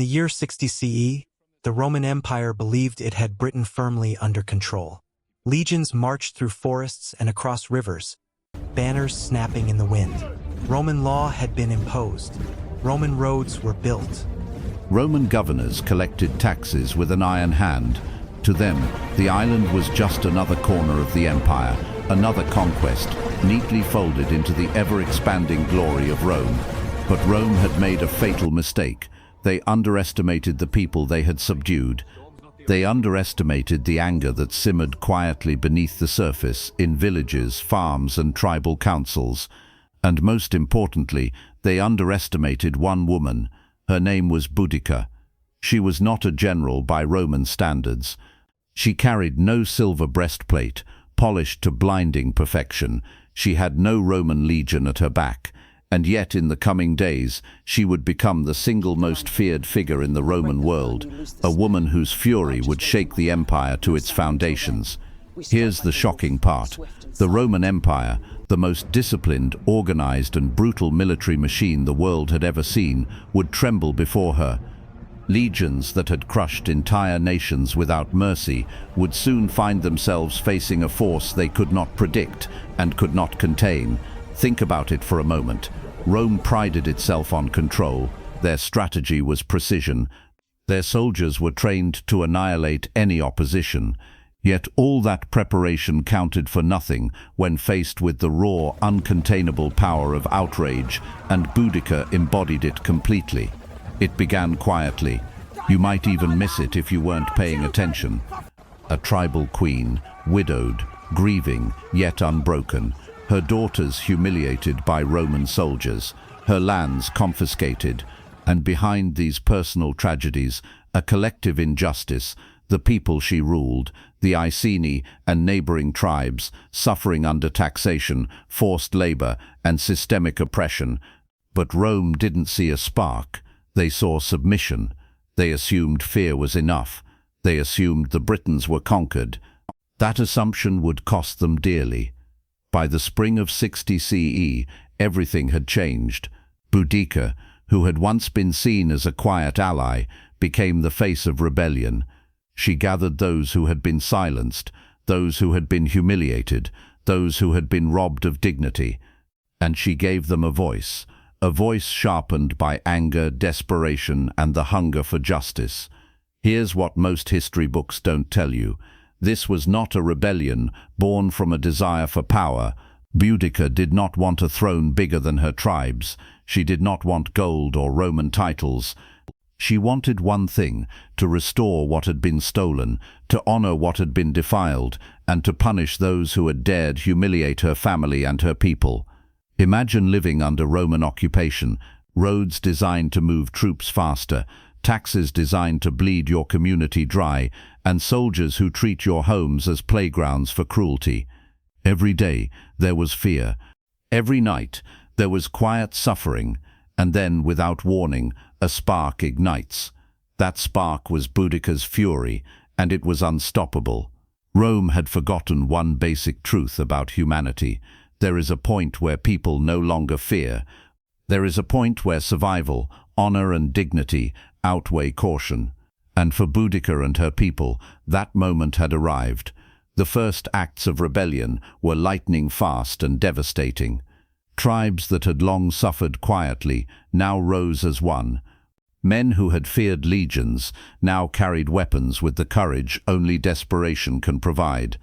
the year 60 CE, the Roman Empire believed it had Britain firmly under control. Legions marched through forests and across rivers, banners snapping in the wind. Roman law had been imposed. Roman roads were built. Roman governors collected taxes with an iron hand. To them, the island was just another corner of the empire, another conquest, neatly folded into the ever-expanding glory of Rome. But Rome had made a fatal mistake. They underestimated the people they had subdued. They underestimated the anger that simmered quietly beneath the surface in villages, farms, and tribal councils. And most importantly, they underestimated one woman. Her name was Boudica. She was not a general by Roman standards. She carried no silver breastplate, polished to blinding perfection. She had no Roman legion at her back. And yet in the coming days, she would become the single most feared figure in the Roman world, a woman whose fury would shake the empire to its foundations. Here's the shocking part. The Roman Empire, the most disciplined, organized, and brutal military machine the world had ever seen, would tremble before her. Legions that had crushed entire nations without mercy would soon find themselves facing a force they could not predict and could not contain. Think about it for a moment. Rome prided itself on control. Their strategy was precision. Their soldiers were trained to annihilate any opposition. Yet all that preparation counted for nothing when faced with the raw, uncontainable power of outrage, and Boudica embodied it completely. It began quietly. You might even miss it if you weren't paying attention. A tribal queen, widowed, grieving, yet unbroken. Her daughters humiliated by Roman soldiers, her lands confiscated, and behind these personal tragedies, a collective injustice. The people she ruled, the Iceni and neighboring tribes, suffering under taxation, forced labor, and systemic oppression. But Rome didn't see a spark. They saw submission. They assumed fear was enough. They assumed the Britons were conquered. That assumption would cost them dearly. By the spring of 60 CE, everything had changed. Boudica, who had once been seen as a quiet ally, became the face of rebellion. She gathered those who had been silenced, those who had been humiliated, those who had been robbed of dignity, and she gave them a voice sharpened by anger, desperation, and the hunger for justice. Here's what most history books don't tell you. This was not a rebellion born from a desire for power. Boudica did not want a throne bigger than her tribes. She did not want gold or Roman titles. She wanted one thing: to restore what had been stolen, to honor what had been defiled, and to punish those who had dared humiliate her family and her people. Imagine living under Roman occupation, roads designed to move troops faster, taxes designed to bleed your community dry, and soldiers who treat your homes as playgrounds for cruelty. Every day there was fear. Every night there was quiet suffering, and then, without warning, a spark ignites. That spark was Boudica's fury, and it was unstoppable. Rome had forgotten one basic truth about humanity. There is a point where people no longer fear. There is a point where survival, honor, and dignity outweigh caution. And for Boudica and her people, that moment had arrived. The first acts of rebellion were lightning fast and devastating. Tribes that had long suffered quietly now rose as one. Men who had feared legions now carried weapons with the courage only desperation can provide.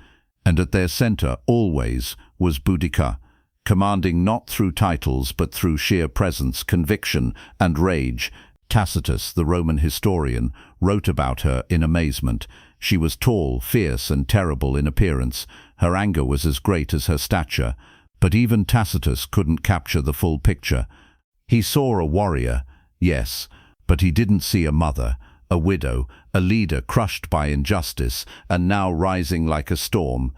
And at their center, always, was Boudica, commanding not through titles but through sheer presence, conviction, and rage. Tacitus, the Roman historian, wrote about her in amazement. She was tall, fierce, and terrible in appearance. Her anger was as great as her stature. But even Tacitus couldn't capture the full picture. He saw a warrior, yes, but he didn't see a mother, a widow, a leader crushed by injustice and now rising like a storm.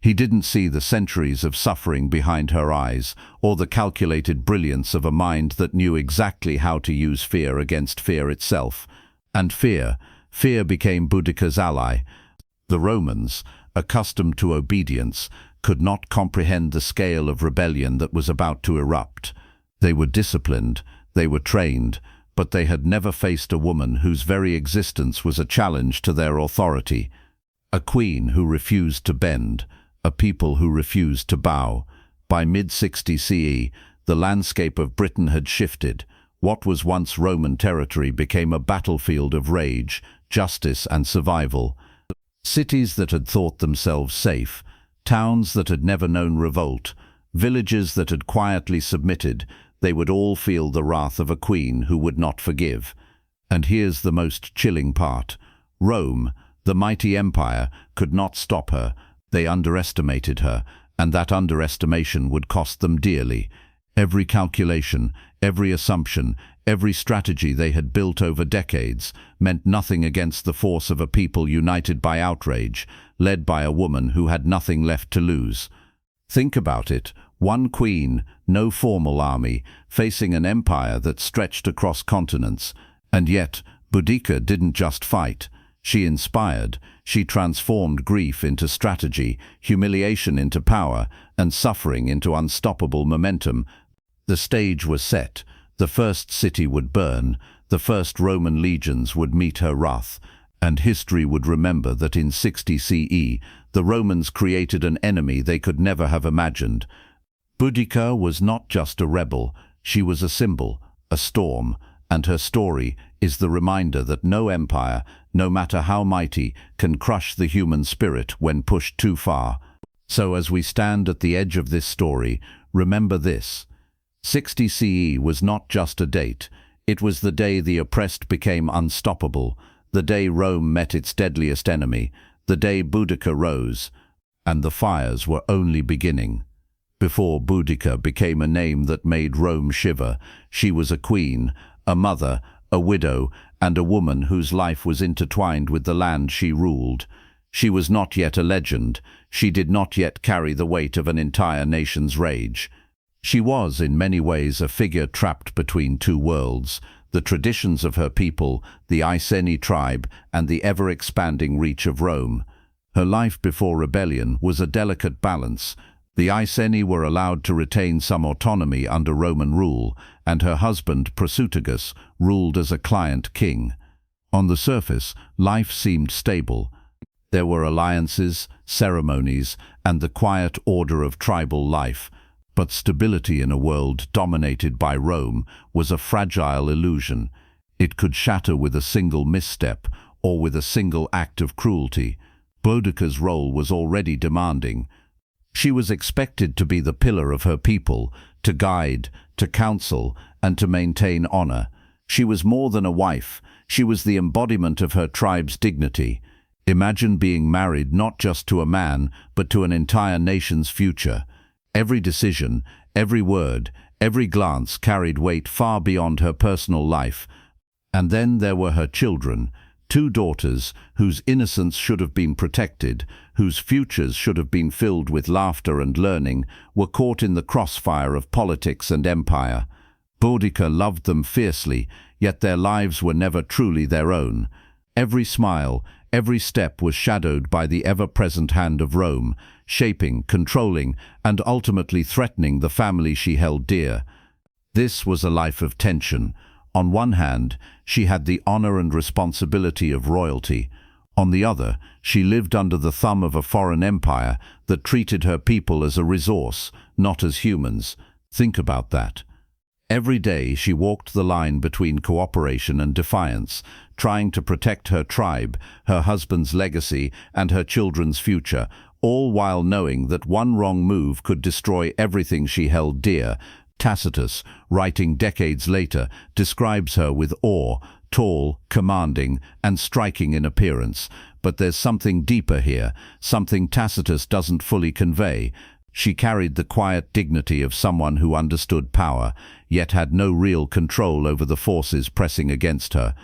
He didn't see the centuries of suffering behind her eyes, or the calculated brilliance of a mind that knew exactly how to use fear against fear itself. And fear became Boudica's ally. The Romans, accustomed to obedience, could not comprehend the scale of rebellion that was about to erupt. They were disciplined, they were trained, but they had never faced a woman whose very existence was a challenge to their authority. A queen who refused to bend, a people who refused to bow. By mid-60 CE, the landscape of Britain had shifted. What was once Roman territory became a battlefield of rage, justice and survival. Cities that had thought themselves safe, towns that had never known revolt, villages that had quietly submitted, they would all feel the wrath of a queen who would not forgive. And here's the most chilling part. Rome, the mighty empire, could not stop her. They underestimated her, and that underestimation would cost them dearly. Every calculation, every assumption, every strategy they had built over decades meant nothing against the force of a people united by outrage, led by a woman who had nothing left to lose. Think about it. One queen, no formal army, facing an empire that stretched across continents. And yet, Boudica didn't just fight. She inspired. She transformed grief into strategy, humiliation into power, and suffering into unstoppable momentum. The stage was set. The first city would burn. The first Roman legions would meet her wrath. And history would remember that in 60 CE, the Romans created an enemy they could never have imagined. Boudica was not just a rebel. She was a symbol, a storm, and her story is the reminder that no empire, no matter how mighty, can crush the human spirit when pushed too far. So as we stand at the edge of this story, remember this. 60 CE was not just a date. It was the day the oppressed became unstoppable, the day Rome met its deadliest enemy, the day Boudica rose, and the fires were only beginning. Before Boudica became a name that made Rome shiver, she was a queen, a mother, a widow, and a woman whose life was intertwined with the land she ruled. She was not yet a legend. She did not yet carry the weight of an entire nation's rage. She was, in many ways, a figure trapped between two worlds, the traditions of her people, the Iceni tribe, and the ever-expanding reach of Rome. Her life before rebellion was a delicate balance. The Iceni were allowed to retain some autonomy under Roman rule, and her husband, Prasutagus, ruled as a client king. On the surface, life seemed stable. There were alliances, ceremonies, and the quiet order of tribal life. But stability in a world dominated by Rome was a fragile illusion. It could shatter with a single misstep or with a single act of cruelty. Boudica's role was already demanding. She was expected to be the pillar of her people, to guide, to counsel, and to maintain honor. She was more than a wife. She was the embodiment of her tribe's dignity. Imagine being married not just to a man, but to an entire nation's future. Every decision, every word, every glance carried weight far beyond her personal life. And then there were her children, two daughters whose innocence should have been protected, whose futures should have been filled with laughter and learning, were caught in the crossfire of politics and empire. Boudica loved them fiercely, yet their lives were never truly their own. Every smile, every step was shadowed by the ever-present hand of Rome, shaping, controlling, and ultimately threatening the family she held dear. This was a life of tension. On one hand, she had the honor and responsibility of royalty. On the other, she lived under the thumb of a foreign empire that treated her people as a resource, not as humans. Think about that. Every day she walked the line between cooperation and defiance, trying to protect her tribe, her husband's legacy, and her children's future, all while knowing that one wrong move could destroy everything she held dear. Tacitus, writing decades later, describes her with awe, tall, commanding, and striking in appearance. But there's something deeper here, something Tacitus doesn't fully convey. She carried the quiet dignity of someone who understood power, yet had no real control over the forces pressing against her.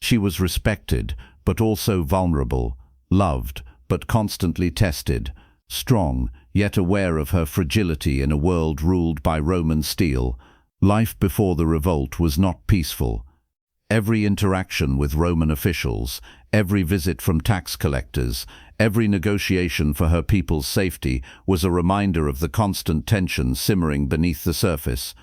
She was respected, but also vulnerable, loved, but constantly tested, strong, yet aware of her fragility in a world ruled by Roman steel. Life before the revolt was not peaceful. Every interaction with Roman officials, every visit from tax collectors, every negotiation for her people's safety was a reminder of the constant tension simmering beneath the surface.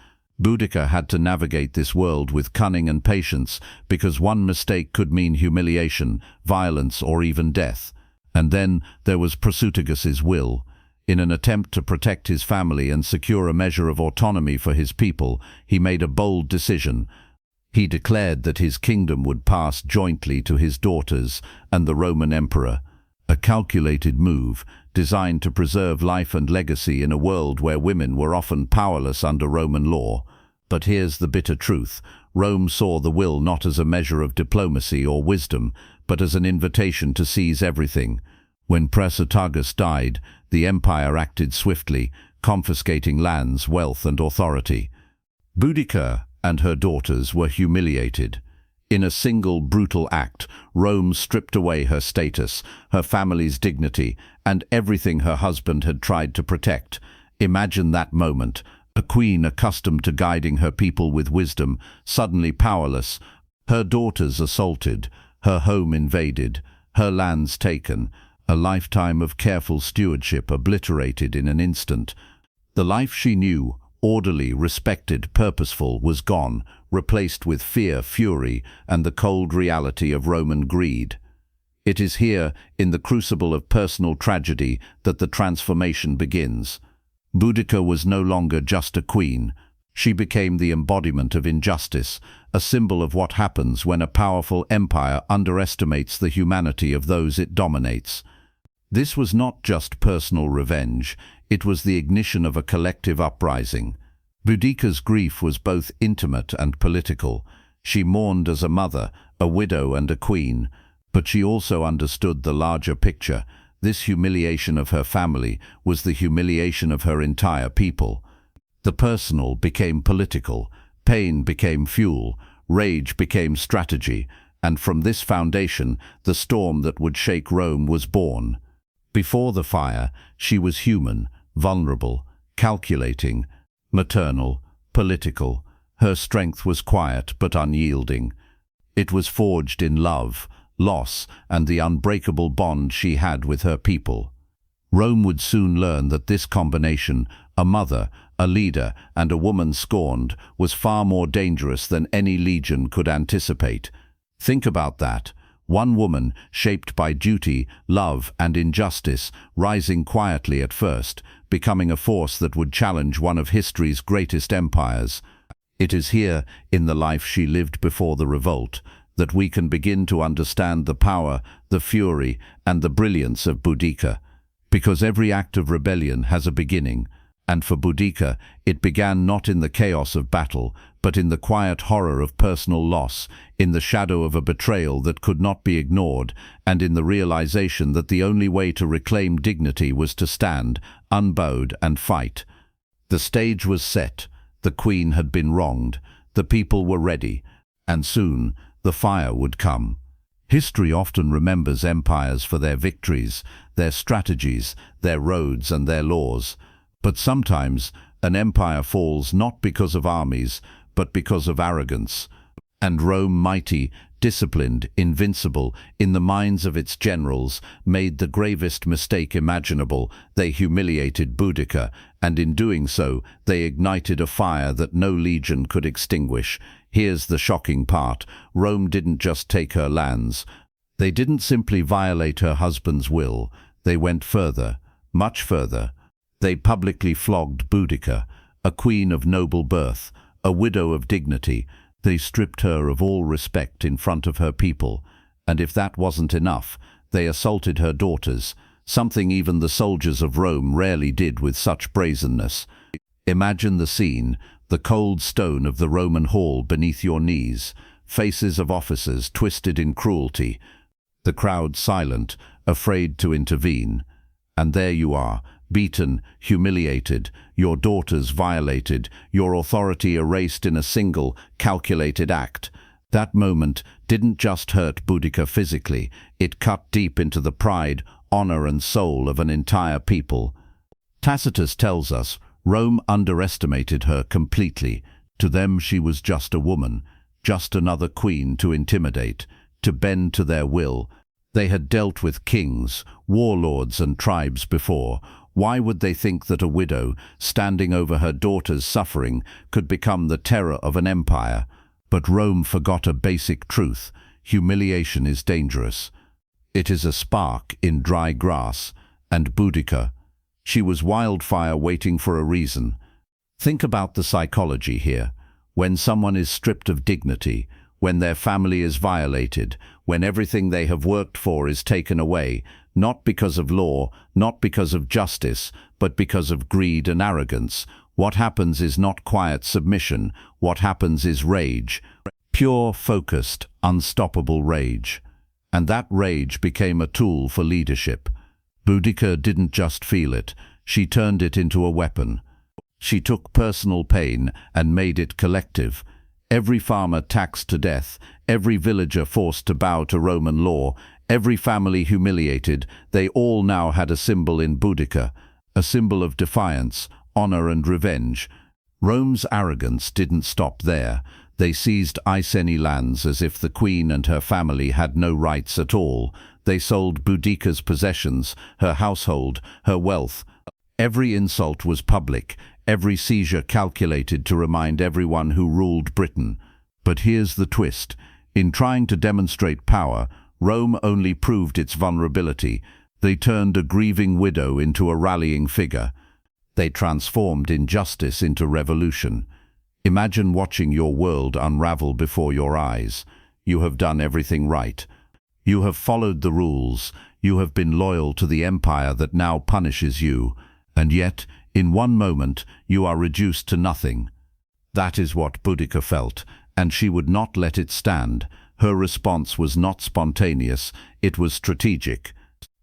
Boudica had to navigate this world with cunning and patience, because one mistake could mean humiliation, violence, or even death. And then there was Prasutagus' will. In an attempt to protect his family and secure a measure of autonomy for his people, he made a bold decision. He declared that his kingdom would pass jointly to his daughters and the Roman emperor, a calculated move designed to preserve life and legacy in a world where women were often powerless under Roman law. But here's the bitter truth. Rome saw the will not as a measure of diplomacy or wisdom, but as an invitation to seize everything. When Prasutagus died, the empire acted swiftly, confiscating lands, wealth, and authority. Boudica and her daughters were humiliated. In a single brutal act, Rome stripped away her status, her family's dignity, and everything her husband had tried to protect. Imagine that moment. A queen accustomed to guiding her people with wisdom, suddenly powerless, her daughters assaulted, her home invaded, her lands taken, a lifetime of careful stewardship obliterated in an instant. The life she knew, orderly, respected, purposeful, was gone, replaced with fear, fury, and the cold reality of Roman greed. It is here, in the crucible of personal tragedy, that the transformation begins. Boudica was no longer just a queen. She became the embodiment of injustice, a symbol of what happens when a powerful empire underestimates the humanity of those it dominates. This was not just personal revenge, it was the ignition of a collective uprising. Boudica's grief was both intimate and political. She mourned as a mother, a widow and a queen, but she also understood the larger picture. This humiliation of her family was the humiliation of her entire people. The personal became political, pain became fuel, rage became strategy, and from this foundation, the storm that would shake Rome was born. Before the fire, she was human, vulnerable, calculating, maternal, political. Her strength was quiet but unyielding. It was forged in love, loss, and the unbreakable bond she had with her people. Rome would soon learn that this combination, a mother, a leader, and a woman scorned, was far more dangerous than any legion could anticipate. Think about that. One woman, shaped by duty, love, and injustice, rising quietly at first, becoming a force that would challenge one of history's greatest empires. It is here, in the life she lived before the revolt, that we can begin to understand the power, the fury, and the brilliance of Boudica. Because every act of rebellion has a beginning, and for Boudica it began not in the chaos of battle, but in the quiet horror of personal loss, in the shadow of a betrayal that could not be ignored, and in the realization that the only way to reclaim dignity was to stand, unbowed, and fight. The stage was set, the queen had been wronged, the people were ready, and soon the fire would come. History often remembers empires for their victories, their strategies, their roads, and their laws. But sometimes an empire falls not because of armies, but because of arrogance. And Rome, mighty, disciplined, invincible, in the minds of its generals, made the gravest mistake imaginable. They humiliated Boudica, and in doing so, they ignited a fire that no legion could extinguish. Here's the shocking part. Rome didn't just take her lands. They didn't simply violate her husband's will. They went further, much further. They publicly flogged Boudica, a queen of noble birth, a widow of dignity. They stripped her of all respect in front of her people, and if that wasn't enough, they assaulted her daughters, something even the soldiers of Rome rarely did with such brazenness. Imagine the scene, the cold stone of the Roman hall beneath your knees, faces of officers twisted in cruelty, the crowd silent, afraid to intervene. And there you are, beaten, humiliated, your daughters violated, your authority erased in a single, calculated act. That moment didn't just hurt Boudica physically, it cut deep into the pride, honor, and soul of an entire people. Tacitus tells us Rome underestimated her completely. To them she was just a woman, just another queen to intimidate, to bend to their will. They had dealt with kings, warlords, and tribes before, Why would they think that a widow, standing over her daughter's suffering, could become the terror of an empire? But Rome forgot a basic truth. Humiliation is dangerous. It is a spark in dry grass. And Boudica, she was wildfire waiting for a reason. Think about the psychology here. When someone is stripped of dignity, when their family is violated, when everything they have worked for is taken away, not because of law, not because of justice, but because of greed and arrogance, what happens is not quiet submission. What happens is rage. Pure, focused, unstoppable rage. And that rage became a tool for leadership. Boudica didn't just feel it, she turned it into a weapon. She took personal pain and made it collective. Every farmer taxed to death, every villager forced to bow to Roman law, every family humiliated, they all now had a symbol in Boudica, a symbol of defiance, honor and revenge. Rome's arrogance didn't stop there. They seized Iceni lands as if the queen and her family had no rights at all. They sold Boudica's possessions, her household, her wealth. Every insult was public, every seizure calculated to remind everyone who ruled Britain. But here's the twist. In trying to demonstrate power, Rome only proved its vulnerability. They turned a grieving widow into a rallying figure. They transformed injustice into revolution. Imagine watching your world unravel before your eyes. You have done everything right. You have followed the rules. You have been loyal to the empire that now punishes you. And yet, in one moment, you are reduced to nothing. That is what Boudica felt, and she would not let it stand. Her response was not spontaneous, it was strategic.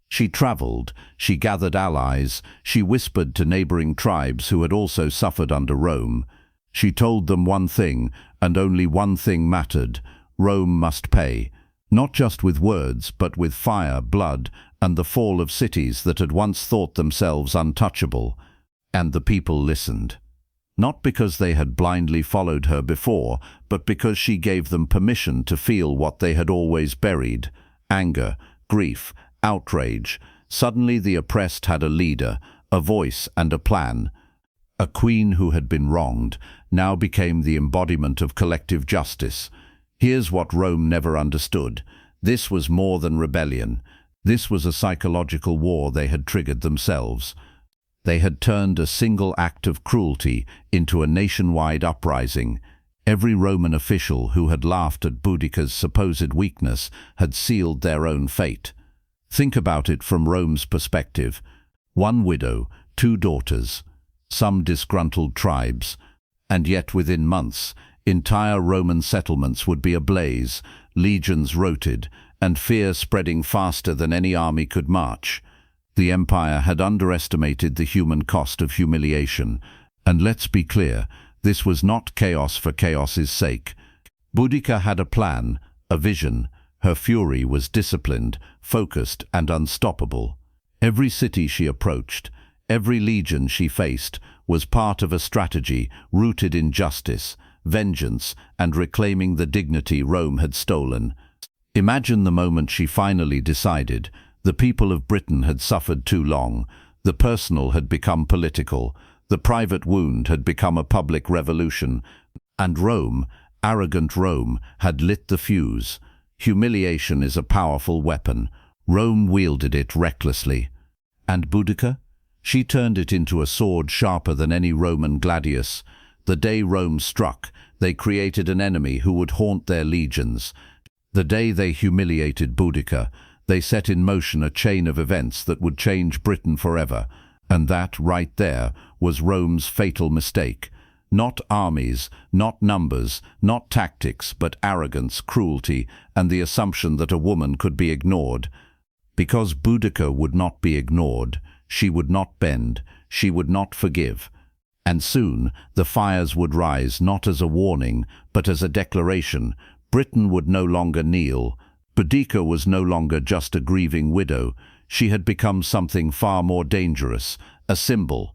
She traveled, she gathered allies, she whispered to neighboring tribes who had also suffered under Rome. She told them one thing, and only one thing mattered. Rome must pay. Not just with words, but with fire, blood, and the fall of cities that had once thought themselves untouchable. And the people listened. Not because they had blindly followed her before, but because she gave them permission to feel what they had always buried: anger, grief, outrage. Suddenly the oppressed had a leader, a voice and a plan. A queen who had been wronged now became the embodiment of collective justice. Here's what Rome never understood. This was more than rebellion. This was a psychological war they had triggered themselves. They had turned a single act of cruelty into a nationwide uprising. Every Roman official who had laughed at Boudica's supposed weakness had sealed their own fate. Think about it from Rome's perspective. One widow, two daughters, some disgruntled tribes, and yet within months, entire Roman settlements would be ablaze, legions routed, and fear spreading faster than any army could march. The empire had underestimated the human cost of humiliation, and let's be clear, this was not chaos for chaos's sake. Boudica had a plan, a vision. Her fury was disciplined, focused, and unstoppable. Every city she approached, every legion she faced, was part of a strategy rooted in justice, vengeance, and reclaiming the dignity Rome had stolen. Imagine the moment she finally decided. The people of Britain had suffered too long. The personal had become political. The private wound had become a public revolution. And Rome, arrogant Rome, had lit the fuse. Humiliation is a powerful weapon. Rome wielded it recklessly. And Boudica? She turned it into a sword sharper than any Roman gladius. The day Rome struck, they created an enemy who would haunt their legions. The day they humiliated Boudica, they set in motion a chain of events that would change Britain forever. And that, right there, was Rome's fatal mistake. Not armies, not numbers, not tactics, but arrogance, cruelty, and the assumption that a woman could be ignored. Because Boudica would not be ignored, she would not bend, she would not forgive. And soon the fires would rise not as a warning, but as a declaration. Britain would no longer kneel. Boudica was no longer just a grieving widow. She had become something far more dangerous, a symbol,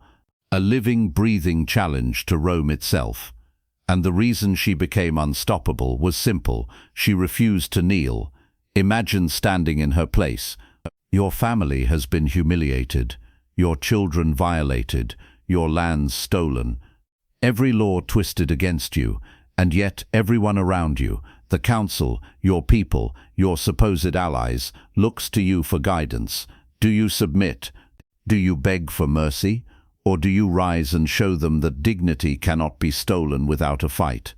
a living, breathing challenge to Rome itself. And the reason she became unstoppable was simple. She refused to kneel. Imagine standing in her place. Your family has been humiliated. your children violated, your lands stolen. Every law twisted against you, and yet everyone around you, the council, your people, your supposed allies, looks to you for guidance. Do you submit? Do you beg for mercy? Or do you rise and show them that dignity cannot be stolen without a fight?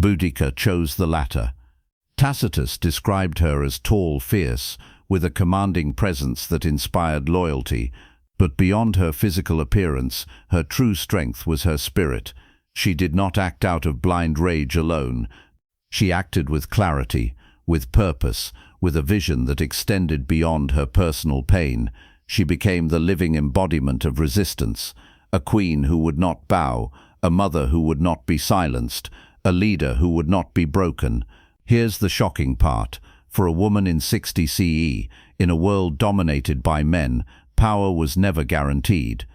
Boudica chose the latter. Tacitus described her as tall, fierce, with a commanding presence that inspired loyalty, but beyond her physical appearance, her true strength was her spirit. She did not act out of blind rage alone. She acted with clarity, with purpose, with a vision that extended beyond her personal pain. She became the living embodiment of resistance, a queen who would not bow, a mother who would not be silenced, a leader who would not be broken. Here's the shocking part. For a woman in 60 CE, in a world dominated by men, power was never guaranteed.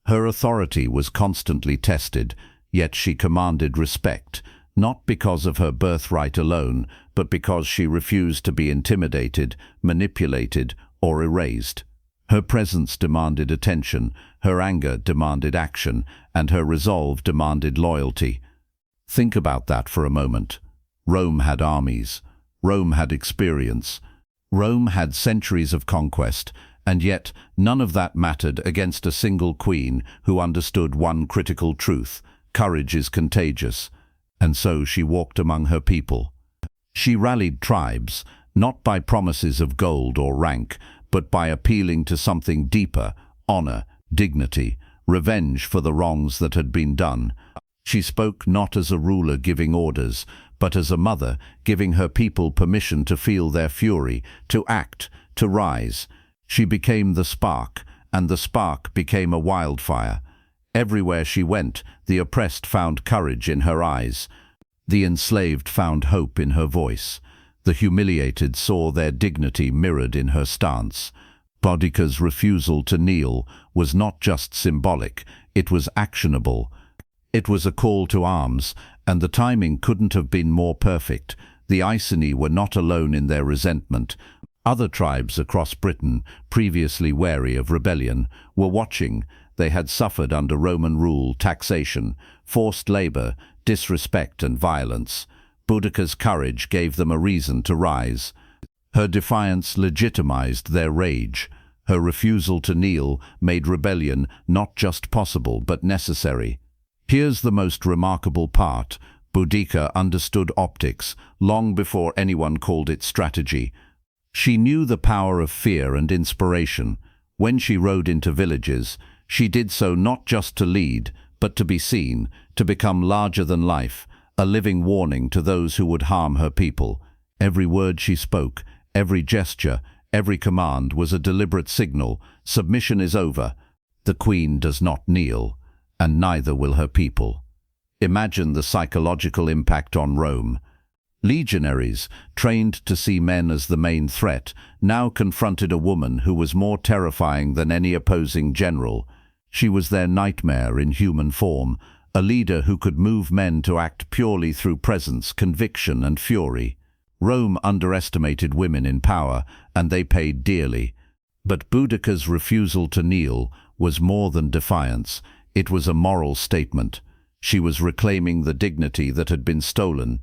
Her authority was constantly tested, yet she commanded respect, not because of her birthright alone, but because she refused to be intimidated, manipulated, or erased. Her presence demanded attention, her anger demanded action, and her resolve demanded loyalty. Think about that for a moment. Rome had armies. Rome had experience. Rome had centuries of conquest, and yet none of that mattered against a single queen who understood one critical truth: courage is contagious. And so she walked among her people. She rallied tribes, not by promises of gold or rank, but by appealing to something deeper: honor, dignity, revenge for the wrongs that had been done. She spoke not as a ruler giving orders, but as a mother giving her people permission to feel their fury, to act, to rise. She became the spark, and the spark became a wildfire. Everywhere she went, the oppressed found courage in her eyes. The enslaved found hope in her voice. The humiliated saw their dignity mirrored in her stance. Boudica's refusal to kneel was not just symbolic, it was actionable. It was a call to arms, and the timing couldn't have been more perfect. The Iceni were not alone in their resentment. Other tribes across Britain, previously wary of rebellion, were watching. They had suffered under Roman rule, taxation, forced labor, disrespect and violence. Boudica's courage gave them a reason to rise. Her defiance legitimized their rage. Her refusal to kneel made rebellion not just possible but necessary. Here's the most remarkable part. Boudica understood optics long before anyone called it strategy. She knew the power of fear and inspiration. When she rode into villages, she did so not just to lead, but to be seen, to become larger than life, a living warning to those who would harm her people. Every word she spoke, every gesture, every command was a deliberate signal: submission is over. The queen does not kneel, and neither will her people. Imagine the psychological impact on Rome. Legionaries, trained to see men as the main threat, now confronted a woman who was more terrifying than any opposing general. She was their nightmare in human form, a leader who could move men to act purely through presence, conviction, and fury. Rome underestimated women in power, and they paid dearly. But Boudica's refusal to kneel was more than defiance. It was a moral statement. She was reclaiming the dignity that had been stolen.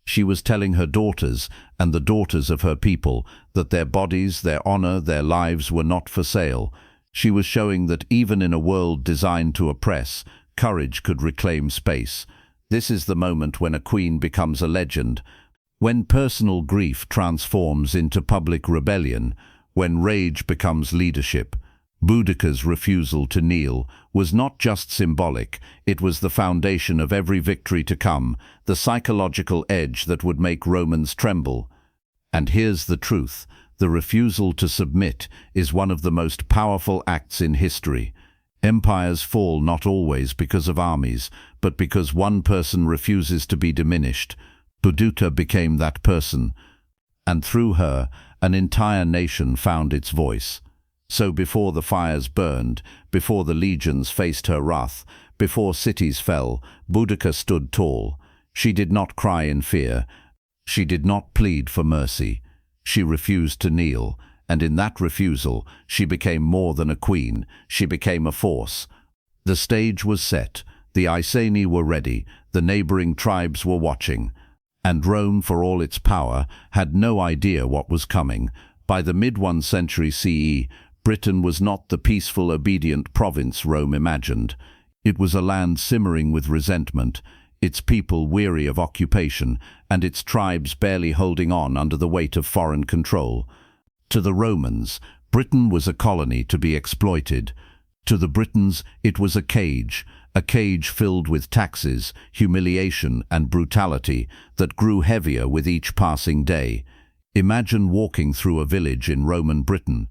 She was telling her daughters and the daughters of her people that their bodies, their honor, their lives were not for sale. She was showing that even in a world designed to oppress, courage could reclaim space. This is the moment when a queen becomes a legend, when personal grief transforms into public rebellion, when rage becomes leadership. Boudica's refusal to kneel was not just symbolic, it was the foundation of every victory to come, the psychological edge that would make Romans tremble. And here's the truth: the refusal to submit is one of the most powerful acts in history. Empires fall not always because of armies, but because one person refuses to be diminished. Boudica became that person, and through her, an entire nation found its voice. So before the fires burned, before the legions faced her wrath, before cities fell, Boudica stood tall. She did not cry in fear. She did not plead for mercy. She refused to kneel, and in that refusal, she became more than a queen, she became a force. The stage was set, the Iceni were ready, the neighboring tribes were watching, and Rome, for all its power, had no idea what was coming. By the mid-1st century CE, Britain was not the peaceful, obedient province Rome imagined. It was a land simmering with resentment, its people weary of occupation, and its tribes barely holding on under the weight of foreign control. To the Romans, Britain was a colony to be exploited. To the Britons, it was a cage filled with taxes, humiliation, and brutality that grew heavier with each passing day. Imagine walking through a village in Roman Britain.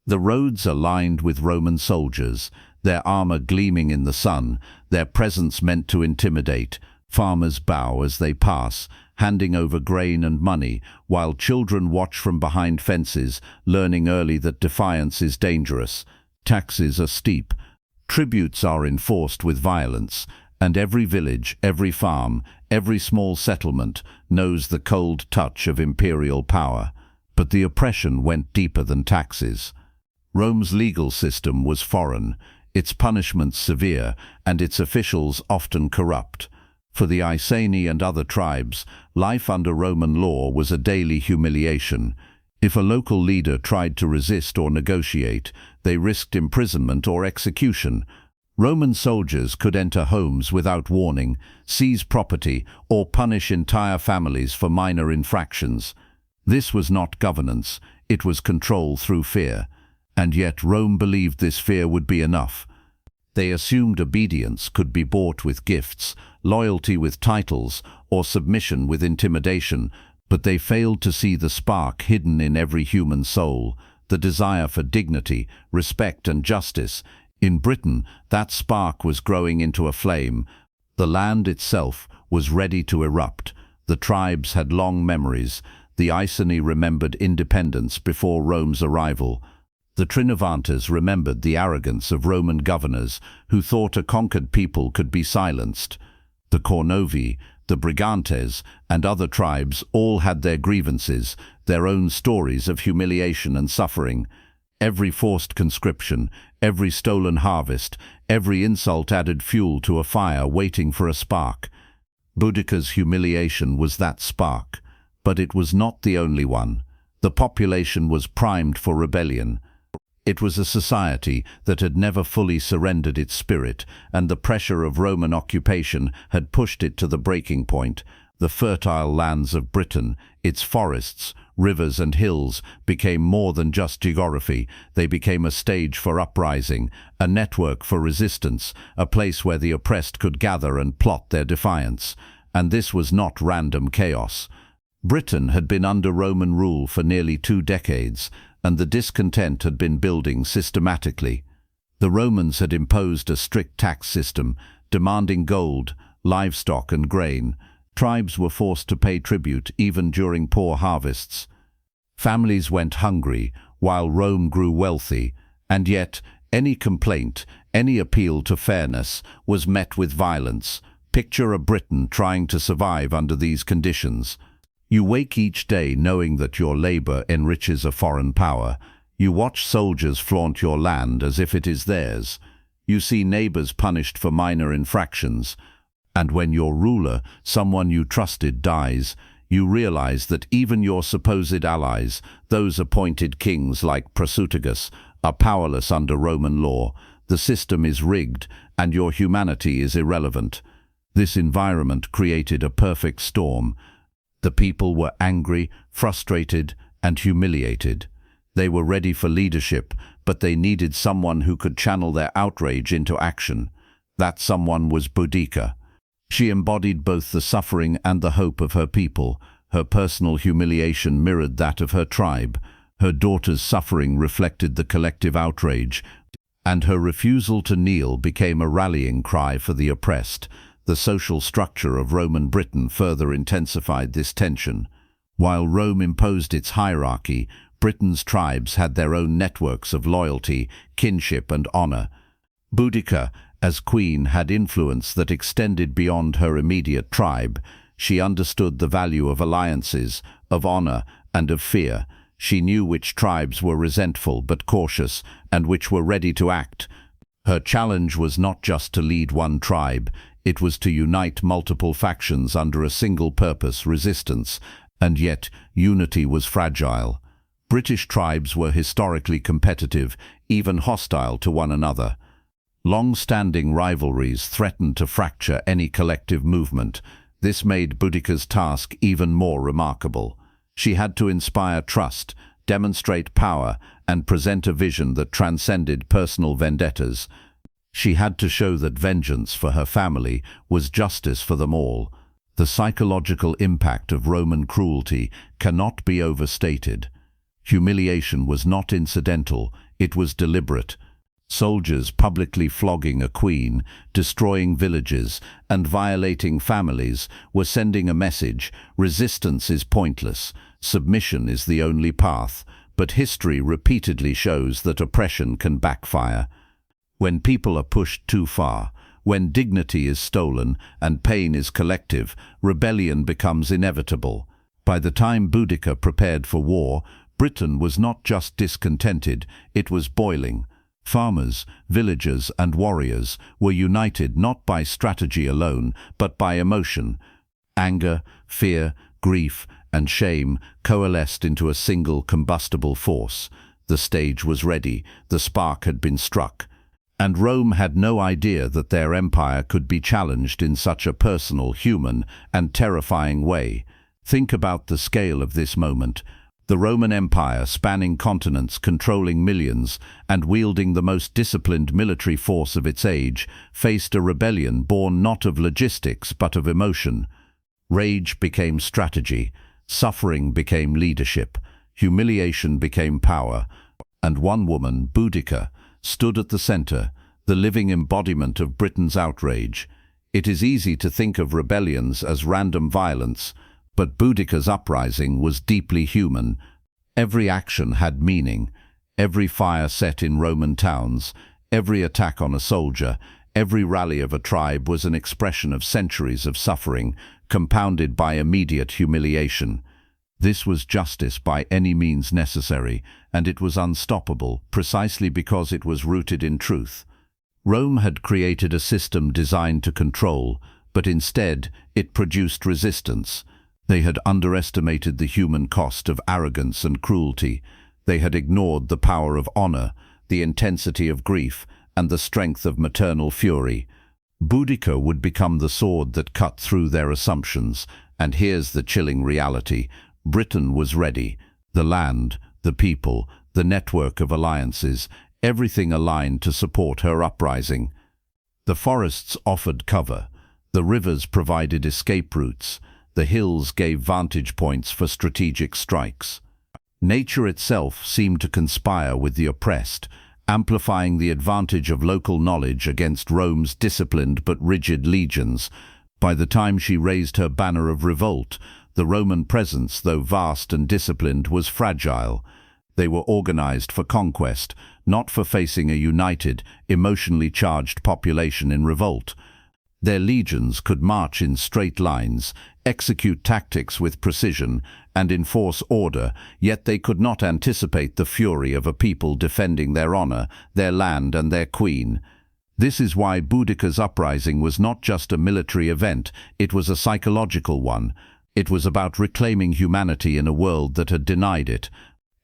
The roads are lined with Roman soldiers, their armor gleaming in the sun, their presence meant to intimidate. Farmers bow as they pass, handing over grain and money, while children watch from behind fences, learning early that defiance is dangerous. Taxes are steep, tributes are enforced with violence, and every village, every farm, every small settlement knows the cold touch of imperial power. But the oppression went deeper than taxes. Rome's legal system was foreign, its punishments severe, and its officials often corrupt. For the Iceni and other tribes, life under Roman law was a daily humiliation. If a local leader tried to resist or negotiate, they risked imprisonment or execution. Roman soldiers could enter homes without warning, seize property, or punish entire families for minor infractions. This was not governance, it was control through fear. And yet Rome believed this fear would be enough. They assumed obedience could be bought with gifts, loyalty with titles, or submission with intimidation, but they failed to see the spark hidden in every human soul, the desire for dignity, respect, and justice. In Britain, that spark was growing into a flame. The land itself was ready to erupt. The tribes had long memories. The Iceni remembered independence before Rome's arrival. The Trinovantes remembered the arrogance of Roman governors who thought a conquered people could be silenced. The Cornovi, the Brigantes, and other tribes all had their grievances, their own stories of humiliation and suffering. Every forced conscription, every stolen harvest, every insult added fuel to a fire waiting for a spark. Boudica's humiliation was that spark, but it was not the only one. The population was primed for rebellion. It was a society that had never fully surrendered its spirit, and the pressure of Roman occupation had pushed it to the breaking point. The fertile lands of Britain, its forests, rivers and hills, became more than just geography. They became a stage for uprising, a network for resistance, a place where the oppressed could gather and plot their defiance. And this was not random chaos. Britain had been under Roman rule for nearly 2 decades, and the discontent had been building systematically. The Romans had imposed a strict tax system, demanding gold, livestock and grain. Tribes were forced to pay tribute even during poor harvests. Families went hungry while Rome grew wealthy, and yet any complaint, any appeal to fairness was met with violence. Picture a Briton trying to survive under these conditions. You wake each day knowing that your labor enriches a foreign power. You watch soldiers flaunt your land as if it is theirs. You see neighbors punished for minor infractions. And when your ruler, someone you trusted, dies, you realize that even your supposed allies, those appointed kings like Prasutagus, are powerless under Roman law. The system is rigged, and your humanity is irrelevant. This environment created a perfect storm. The people were angry, frustrated, and humiliated. They were ready for leadership, but they needed someone who could channel their outrage into action. That someone was Boudica. She embodied both the suffering and the hope of her people. Her personal humiliation mirrored that of her tribe. Her daughter's suffering reflected the collective outrage, and her refusal to kneel became a rallying cry for the oppressed. The social structure of Roman Britain further intensified this tension. While Rome imposed its hierarchy, Britain's tribes had their own networks of loyalty, kinship, and honor. Boudica, as queen, had influence that extended beyond her immediate tribe. She understood the value of alliances, of honor, and of fear. She knew which tribes were resentful but cautious and which were ready to act. Her challenge was not just to lead one tribe, it was to unite multiple factions under a single purpose, resistance, and yet unity was fragile. British tribes were historically competitive, even hostile to one another. Long-standing rivalries threatened to fracture any collective movement. This made Boudica's task even more remarkable. She had to inspire trust, demonstrate power, and present a vision that transcended personal vendettas. She had to show that vengeance for her family was justice for them all. The psychological impact of Roman cruelty cannot be overstated. Humiliation was not incidental, it was deliberate. Soldiers publicly flogging a queen, destroying villages, and violating families were sending a message: resistance is pointless, submission is the only path. But history repeatedly shows that oppression can backfire. When people are pushed too far, when dignity is stolen and pain is collective, rebellion becomes inevitable. By the time Boudica prepared for war, Britain was not just discontented, it was boiling. Farmers, villagers, and warriors were united not by strategy alone, but by emotion. Anger, fear, grief, and shame coalesced into a single combustible force. The stage was ready, the spark had been struck. And Rome had no idea that their empire could be challenged in such a personal, human, and terrifying way. Think about the scale of this moment. The Roman Empire, spanning continents, controlling millions, and wielding the most disciplined military force of its age, faced a rebellion born not of logistics but of emotion. Rage became strategy, suffering became leadership, humiliation became power, and one woman, Boudica, stood at the center, the living embodiment of Britain's outrage. It is easy to think of rebellions as random violence, but Boudica's uprising was deeply human. Every action had meaning. Every fire set in Roman towns, every attack on a soldier, every rally of a tribe was an expression of centuries of suffering, compounded by immediate humiliation. This was justice by any means necessary, and it was unstoppable precisely because it was rooted in truth. Rome had created a system designed to control, but instead it produced resistance. They had underestimated the human cost of arrogance and cruelty. They had ignored the power of honor, the intensity of grief, and the strength of maternal fury. Boudica would become the sword that cut through their assumptions, and here's the chilling reality. Britain was ready. The land, the people, the network of alliances, everything aligned to support her uprising. The forests offered cover. The rivers provided escape routes. The hills gave vantage points for strategic strikes. Nature itself seemed to conspire with the oppressed, amplifying the advantage of local knowledge against Rome's disciplined but rigid legions. By the time she raised her banner of revolt, the Roman presence, though vast and disciplined, was fragile. They were organized for conquest, not for facing a united, emotionally charged population in revolt. Their legions could march in straight lines, execute tactics with precision, and enforce order, yet they could not anticipate the fury of a people defending their honor, their land, and their queen. This is why Boudica's uprising was not just a military event, it was a psychological one. It was about reclaiming humanity in a world that had denied it.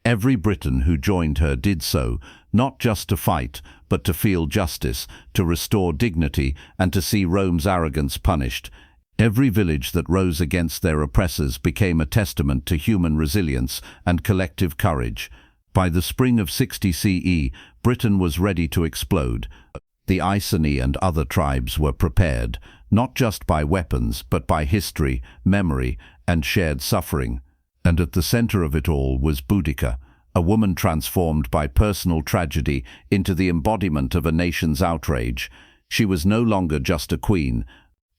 Every Briton who joined her did so, not just to fight, but to feel justice, to restore dignity, and to see Rome's arrogance punished. Every village that rose against their oppressors became a testament to human resilience and collective courage. By the spring of 60 CE, Britain was ready to explode. The Iceni and other tribes were prepared, not just by weapons, but by history, memory, and shared suffering. And at the center of it all was Boudica, a woman transformed by personal tragedy into the embodiment of a nation's outrage. She was no longer just a queen.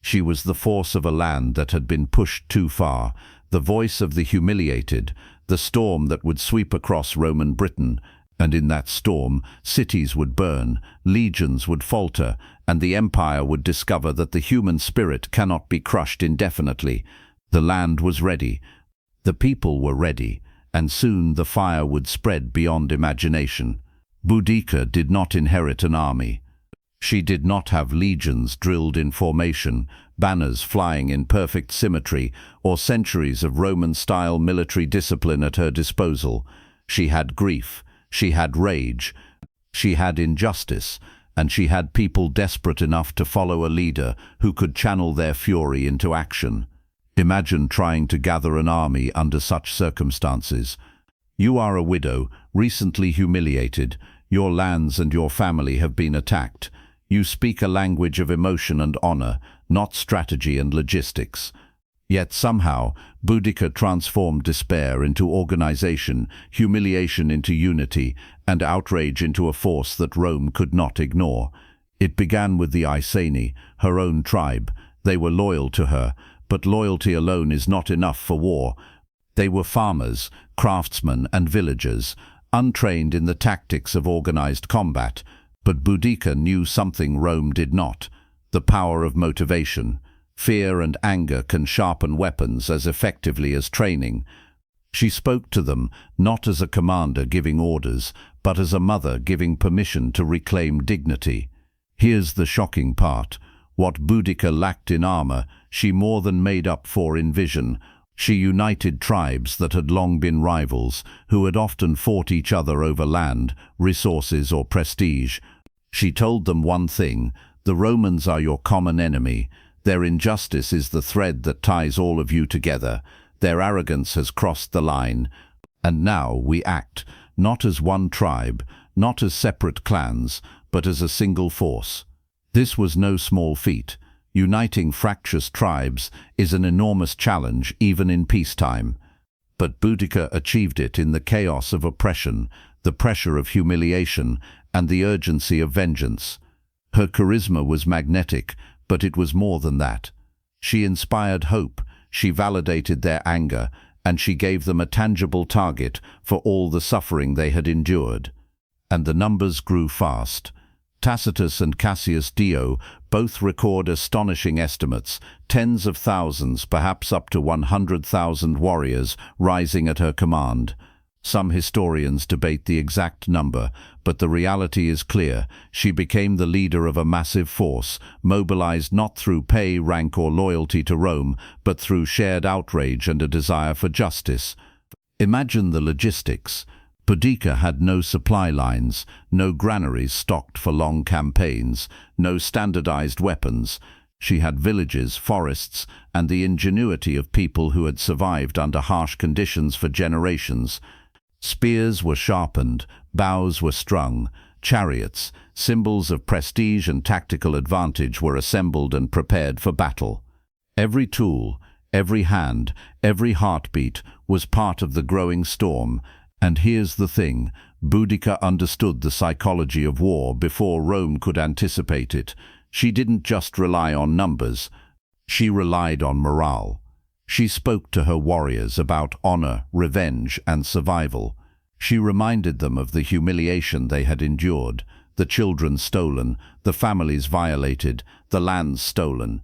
She was the force of a land that had been pushed too far, the voice of the humiliated, the storm that would sweep across Roman Britain. And in that storm, cities would burn, legions would falter, and the empire would discover that the human spirit cannot be crushed indefinitely. The land was ready. The people were ready, and soon the fire would spread beyond imagination. Boudica did not inherit an army. She did not have legions drilled in formation, banners flying in perfect symmetry, or centuries of Roman-style military discipline at her disposal. She had grief, she had rage, she had injustice, and she had people desperate enough to follow a leader who could channel their fury into action. Imagine trying to gather an army under such circumstances. You are a widow, recently humiliated. Your lands and your family have been attacked. You speak a language of emotion and honor, not strategy and logistics. Yet somehow, Boudica transformed despair into organization, humiliation into unity, and outrage into a force that Rome could not ignore. It began with the Iceni, her own tribe. They were loyal to her, but loyalty alone is not enough for war. They were farmers, craftsmen, and villagers, untrained in the tactics of organized combat. But Boudica knew something Rome did not: the power of motivation. Fear and anger can sharpen weapons as effectively as training. She spoke to them not as a commander giving orders, but as a mother giving permission to reclaim dignity. Here's the shocking part. What Boudica lacked in armor, she more than made up for in vision. She united tribes that had long been rivals, who had often fought each other over land, resources, or prestige. She told them one thing: the Romans are your common enemy. Their injustice is the thread that ties all of you together. Their arrogance has crossed the line. And now we act, not as one tribe, not as separate clans, but as a single force. This was no small feat. Uniting fractious tribes is an enormous challenge even in peacetime. But Boudica achieved it in the chaos of oppression, the pressure of humiliation, and the urgency of vengeance. Her charisma was magnetic, but it was more than that. She inspired hope, she validated their anger, and she gave them a tangible target for all the suffering they had endured. And the numbers grew fast. Tacitus and Cassius Dio both record astonishing estimates: tens of thousands, perhaps up to 100,000 warriors rising at her command. Some historians debate the exact number, but the reality is clear. She became the leader of a massive force, mobilized not through pay, rank, or loyalty to Rome, but through shared outrage and a desire for justice. Imagine the logistics. Boudica had no supply lines, no granaries stocked for long campaigns, no standardized weapons. She had villages, forests, and the ingenuity of people who had survived under harsh conditions for generations. Spears were sharpened, bows were strung, chariots, symbols of prestige and tactical advantage, were assembled and prepared for battle. Every tool, every hand, every heartbeat was part of the growing storm. And here's the thing: Boudica understood the psychology of war before Rome could anticipate it. She didn't just rely on numbers, she relied on morale. She spoke to her warriors about honor, revenge, and survival. She reminded them of the humiliation they had endured: the children stolen, the families violated, the lands stolen.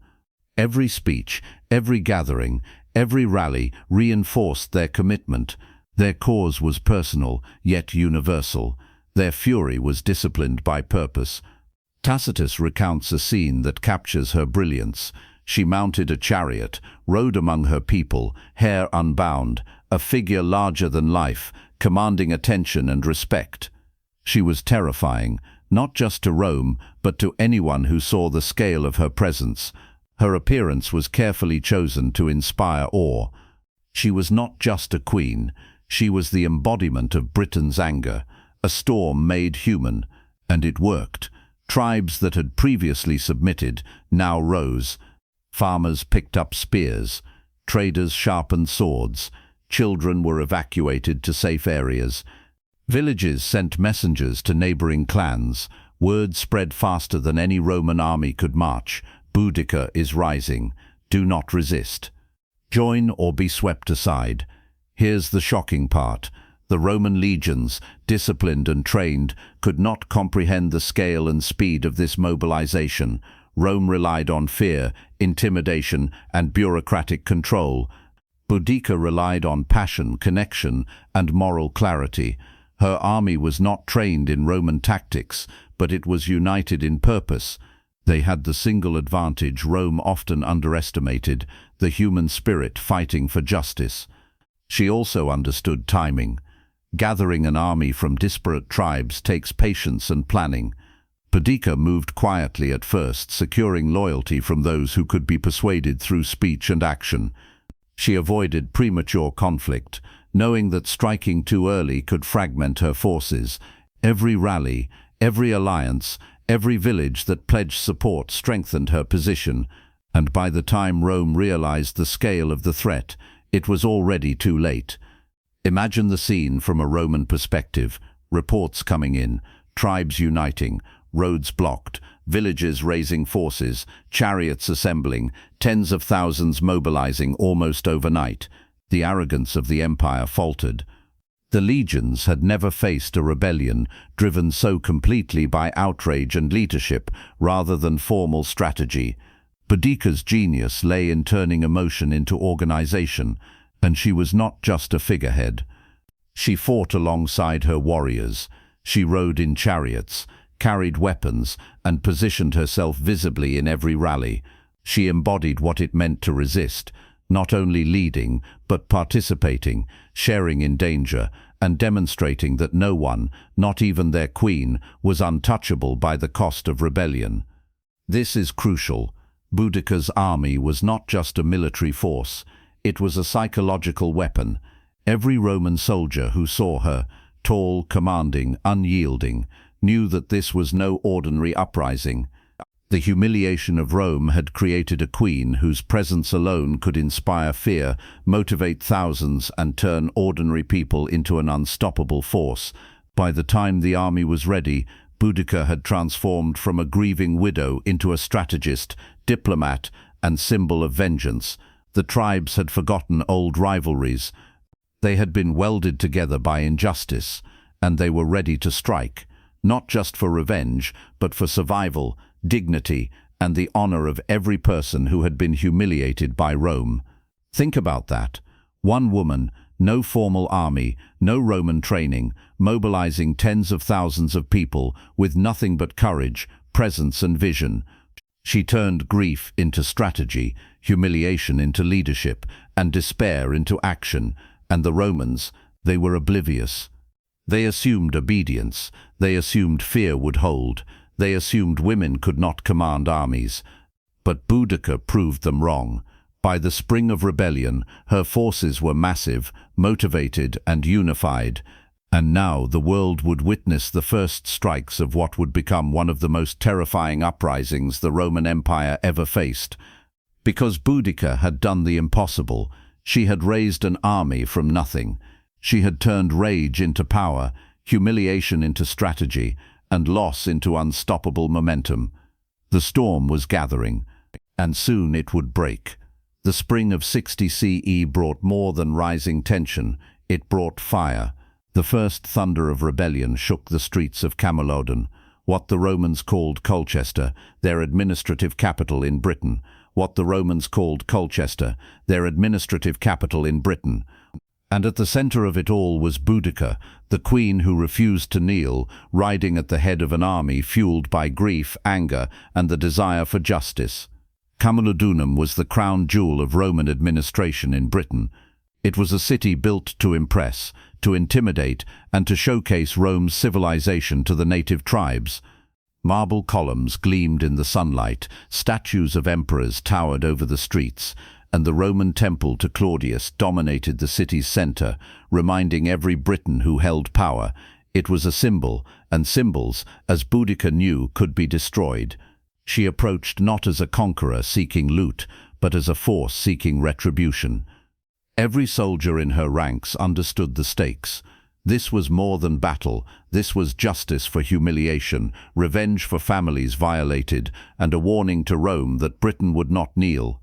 Every speech, every gathering, every rally reinforced their commitment. Their cause was personal, yet universal. Their fury was disciplined by purpose. Tacitus recounts a scene that captures her brilliance. She mounted a chariot, rode among her people, hair unbound, a figure larger than life, commanding attention and respect. She was terrifying, not just to Rome, but to anyone who saw the scale of her presence. Her appearance was carefully chosen to inspire awe. She was not just a queen, she was the embodiment of Britain's anger, a storm made human, and it worked. Tribes that had previously submitted now rose. Farmers picked up spears, traders sharpened swords, children were evacuated to safe areas. Villages sent messengers to neighboring clans. Word spread faster than any Roman army could march: Boudica is rising. Do not resist. Join or be swept aside. Here's the shocking part. The Roman legions, disciplined and trained, could not comprehend the scale and speed of this mobilization. Rome relied on fear, intimidation, and bureaucratic control. Boudica relied on passion, connection, and moral clarity. Her army was not trained in Roman tactics, but it was united in purpose. They had the single advantage Rome often underestimated, the human spirit fighting for justice. She also understood timing. Gathering an army from disparate tribes takes patience and planning. Boudica moved quietly at first, securing loyalty from those who could be persuaded through speech and action. She avoided premature conflict, knowing that striking too early could fragment her forces. Every rally, every alliance, every village that pledged support strengthened her position, and by the time Rome realized the scale of the threat, it was already too late. Imagine the scene from a Roman perspective: reports coming in, tribes uniting, roads blocked, villages raising forces, chariots assembling, tens of thousands mobilizing almost overnight. The arrogance of the empire faltered. The legions had never faced a rebellion driven so completely by outrage and leadership rather than formal strategy. Boudica's genius lay in turning emotion into organization, and she was not just a figurehead. She fought alongside her warriors. She rode in chariots, carried weapons, and positioned herself visibly in every rally. She embodied what it meant to resist, not only leading, but participating, sharing in danger, and demonstrating that no one, not even their queen, was untouchable by the cost of rebellion. This is crucial. Boudica's army was not just a military force, it was a psychological weapon. Every Roman soldier who saw her, tall, commanding, unyielding, knew that this was no ordinary uprising. The humiliation of Rome had created a queen whose presence alone could inspire fear, motivate thousands, and turn ordinary people into an unstoppable force. By the time the army was ready, Boudica had transformed from a grieving widow into a strategist, diplomat, and symbol of vengeance. The tribes had forgotten old rivalries. They had been welded together by injustice, and they were ready to strike, not just for revenge, but for survival, dignity, and the honor of every person who had been humiliated by Rome. Think about that. One woman, no formal army, no Roman training, mobilizing tens of thousands of people with nothing but courage, presence, and vision. She turned grief into strategy, humiliation into leadership, and despair into action. And the Romans, they were oblivious. They assumed obedience. They assumed fear would hold. They assumed women could not command armies. But Boudica proved them wrong. By the spring of rebellion, her forces were massive, motivated, and unified. And now the world would witness the first strikes of what would become one of the most terrifying uprisings the Roman Empire ever faced. Because Boudica had done the impossible, she had raised an army from nothing. She had turned rage into power, humiliation into strategy, and loss into unstoppable momentum. The storm was gathering, and soon it would break. The spring of 60 CE brought more than rising tension. It brought fire. The first thunder of rebellion shook the streets of Camulodunum, what the Romans called Colchester, their administrative capital in Britain. What the Romans called Colchester, their administrative capital in Britain. And at the center of it all was Boudica, the queen who refused to kneel, riding at the head of an army fueled by grief, anger, and the desire for justice. Camulodunum was the crown jewel of Roman administration in Britain. It was a city built to impress, to intimidate, and to showcase Rome's civilization to the native tribes. Marble columns gleamed in the sunlight, statues of emperors towered over the streets, and the Roman temple to Claudius dominated the city's center, reminding every Briton who held power. It was a symbol, and symbols, as Boudica knew, could be destroyed. She approached not as a conqueror seeking loot, but as a force seeking retribution. Every soldier in her ranks understood the stakes. This was more than battle. This was justice for humiliation, revenge for families violated, and a warning to Rome that Britain would not kneel.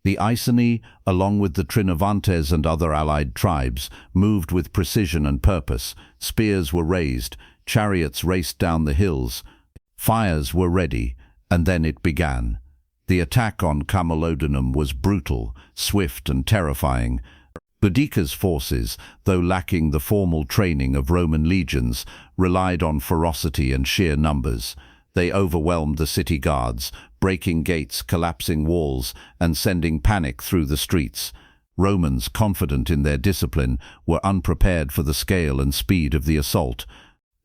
The Iceni, along with the Trinovantes and other allied tribes, moved with precision and purpose. Spears were raised, chariots raced down the hills. Fires were ready, and then it began. The attack on Camulodunum was brutal, swift, and terrifying. Boudica's forces, though lacking the formal training of Roman legions, relied on ferocity and sheer numbers. They overwhelmed the city guards, breaking gates, collapsing walls, and sending panic through the streets. Romans, confident in their discipline, were unprepared for the scale and speed of the assault.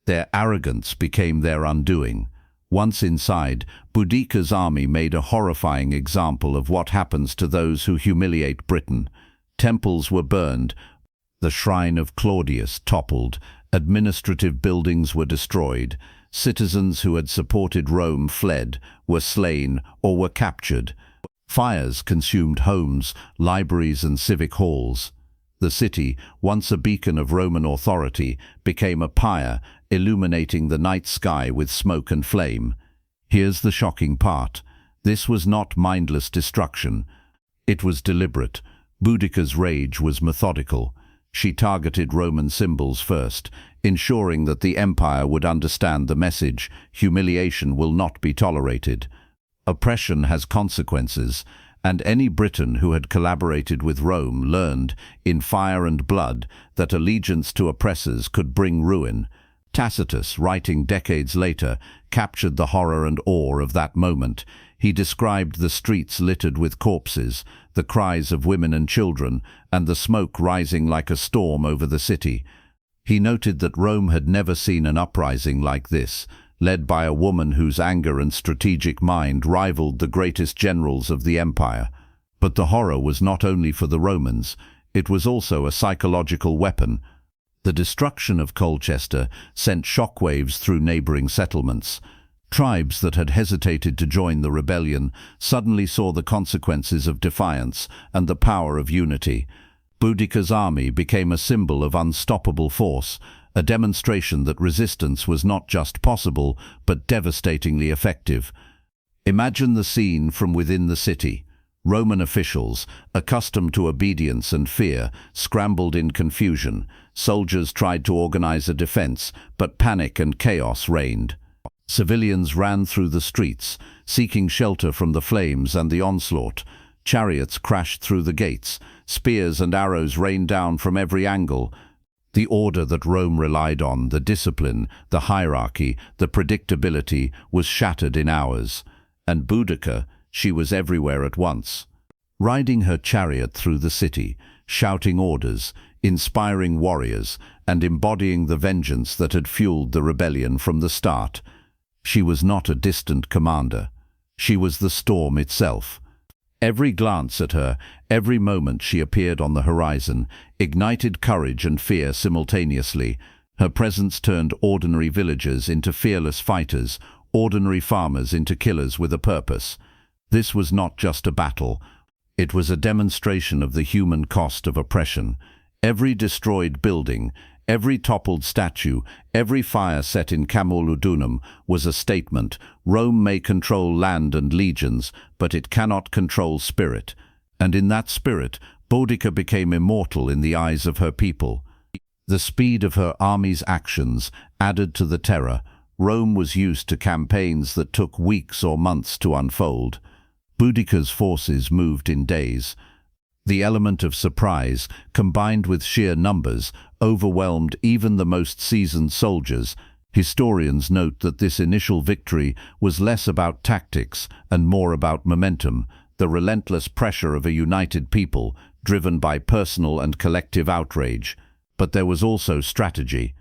Their arrogance became their undoing. Once inside, Boudica's army made a horrifying example of what happens to those who humiliate Britain. Temples were burned, the shrine of Claudius toppled, administrative buildings were destroyed, citizens who had supported Rome fled, were slain, or were captured. Fires consumed homes, libraries, and civic halls. The city, once a beacon of Roman authority, became a pyre, illuminating the night sky with smoke and flame. Here's the shocking part. This was not mindless destruction. It was deliberate. Boudica's rage was methodical. She targeted Roman symbols first, ensuring that the empire would understand the message: humiliation will not be tolerated. Oppression has consequences, and any Briton who had collaborated with Rome learned, in fire and blood, that allegiance to oppressors could bring ruin. Tacitus, writing decades later, captured the horror and awe of that moment. He described the streets littered with corpses, the cries of women and children, and the smoke rising like a storm over the city. He noted that Rome had never seen an uprising like this, led by a woman whose anger and strategic mind rivaled the greatest generals of the empire. But the horror was not only for the Romans, it was also a psychological weapon. The destruction of Colchester sent shockwaves through neighboring settlements. Tribes that had hesitated to join the rebellion suddenly saw the consequences of defiance and the power of unity. Boudica's army became a symbol of unstoppable force, a demonstration that resistance was not just possible, but devastatingly effective. Imagine the scene from within the city. Roman officials, accustomed to obedience and fear, scrambled in confusion. Soldiers tried to organize a defense, but panic and chaos reigned. Civilians ran through the streets, seeking shelter from the flames and the onslaught. Chariots crashed through the gates. Spears and arrows rained down from every angle. The order that Rome relied on, the discipline, the hierarchy, the predictability, was shattered in hours. And Boudica, she was everywhere at once. Riding her chariot through the city, shouting orders, inspiring warriors, and embodying the vengeance that had fueled the rebellion from the start. She was not a distant commander. She was the storm itself. Every glance at her, every moment she appeared on the horizon, ignited courage and fear simultaneously. Her presence turned ordinary villagers into fearless fighters, ordinary farmers into killers with a purpose. This was not just a battle. It was a demonstration of the human cost of oppression. Every destroyed building, every toppled statue, every fire set in Camulodunum was a statement. Rome may control land and legions, but it cannot control spirit. And in that spirit, Boudica became immortal in the eyes of her people. The speed of her army's actions added to the terror. Rome was used to campaigns that took weeks or months to unfold. Boudica's forces moved in days. The element of surprise, combined with sheer numbers, overwhelmed even the most seasoned soldiers. Historians note that this initial victory was less about tactics and more about momentum, the relentless pressure of a united people, driven by personal and collective outrage. But there was also strategy.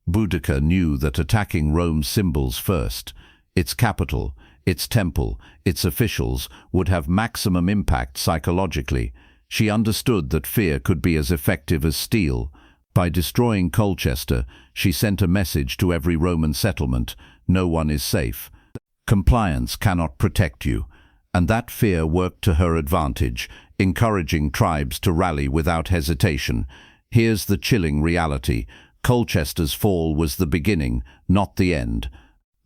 Boudica knew that attacking Rome's symbols first, its capital, its temple, its officials, would have maximum impact psychologically. She understood that fear could be as effective as steel. By destroying Colchester, she sent a message to every Roman settlement: no one is safe. Compliance cannot protect you. And that fear worked to her advantage, encouraging tribes to rally without hesitation. Here's the chilling reality. Colchester's fall was the beginning, not the end.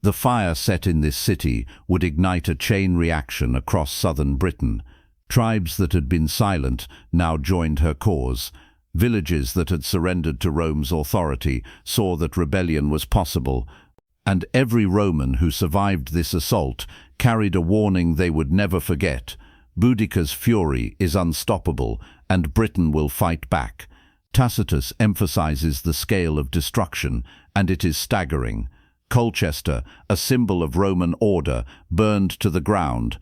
The fire set in this city would ignite a chain reaction across southern Britain. Tribes that had been silent now joined her cause. Villages that had surrendered to Rome's authority saw that rebellion was possible, and every Roman who survived this assault carried a warning they would never forget. Boudica's fury is unstoppable, and Britain will fight back. Tacitus emphasizes the scale of destruction, and it is staggering. Colchester, a symbol of Roman order, burned to the ground.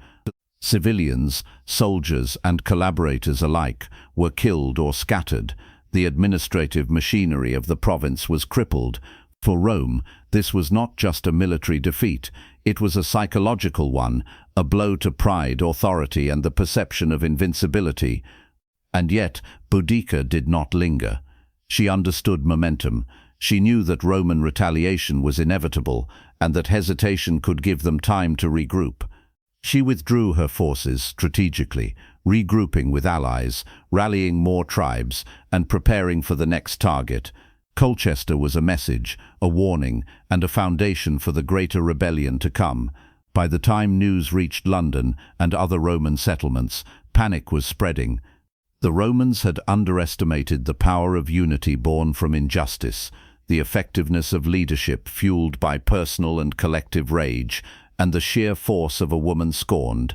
Civilians, soldiers, and collaborators alike were killed or scattered. The administrative machinery of the province was crippled. For Rome, this was not just a military defeat, it was a psychological one, a blow to pride, authority, and the perception of invincibility. And yet, Boudica did not linger. She understood momentum. She knew that Roman retaliation was inevitable, and that hesitation could give them time to regroup. She withdrew her forces strategically, regrouping with allies, rallying more tribes, and preparing for the next target. Colchester was a message, a warning, and a foundation for the greater rebellion to come. By the time news reached London and other Roman settlements, panic was spreading. The Romans had underestimated the power of unity born from injustice, the effectiveness of leadership fueled by personal and collective rage, and the sheer force of a woman scorned.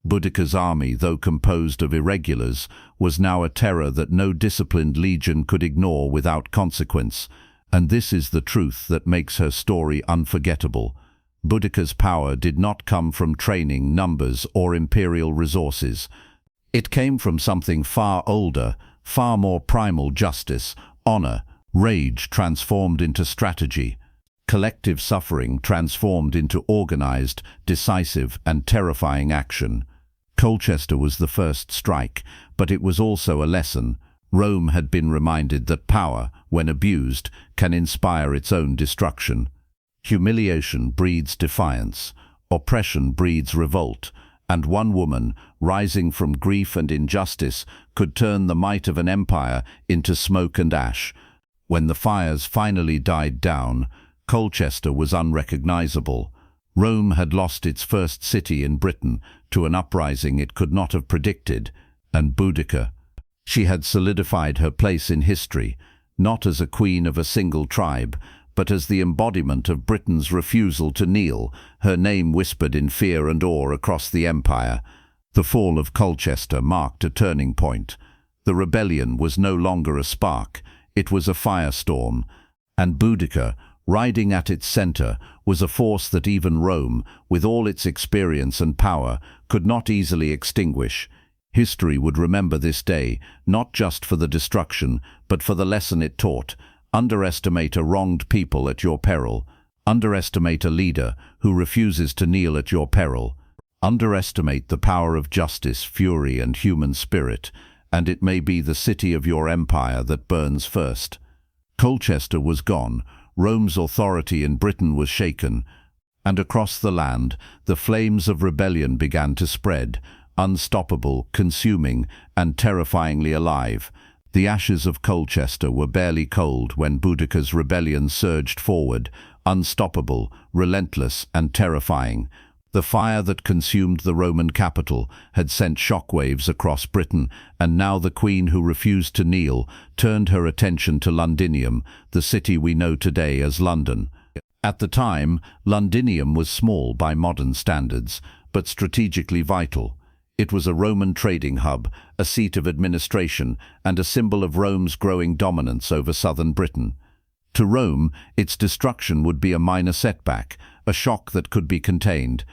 Boudica's army, though composed of irregulars, was now a terror that no disciplined legion could ignore without consequence. And this is the truth that makes her story unforgettable. Boudica's power did not come from training, numbers, or imperial resources. It came from something far older, far more primal: justice, honor, rage transformed into strategy, collective suffering transformed into organized, decisive, and terrifying action. Colchester was the first strike, but it was also a lesson. Rome had been reminded that power, when abused, can inspire its own destruction. Humiliation breeds defiance, oppression breeds revolt, and one woman, rising from grief and injustice, could turn the might of an empire into smoke and ash. When the fires finally died down, Colchester was unrecognizable. Rome had lost its first city in Britain to an uprising it could not have predicted, and Boudica. She had solidified her place in history, not as a queen of a single tribe, but as the embodiment of Britain's refusal to kneel, her name whispered in fear and awe across the empire. The fall of Colchester marked a turning point. The rebellion was no longer a spark, it was a firestorm, and Boudica, riding at its center, was a force that even Rome, with all its experience and power, could not easily extinguish. History would remember this day, not just for the destruction, but for the lesson it taught. Underestimate a wronged people at your peril. Underestimate a leader who refuses to kneel at your peril. Underestimate the power of justice, fury, and human spirit, and it may be the city of your empire that burns first. Colchester was gone. Rome's authority in Britain was shaken, and across the land the flames of rebellion began to spread, unstoppable, consuming, and terrifyingly alive. The ashes of Colchester were barely cold when Boudica's rebellion surged forward, unstoppable, relentless, and terrifying. The fire that consumed the Roman capital had sent shockwaves across Britain, and now the queen who refused to kneel turned her attention to Londinium, the city we know today as London. At the time, Londinium was small by modern standards, but strategically vital. It was a Roman trading hub, a seat of administration, and a symbol of Rome's growing dominance over southern Britain. To Rome, its destruction would be a minor setback, a shock that could be contained.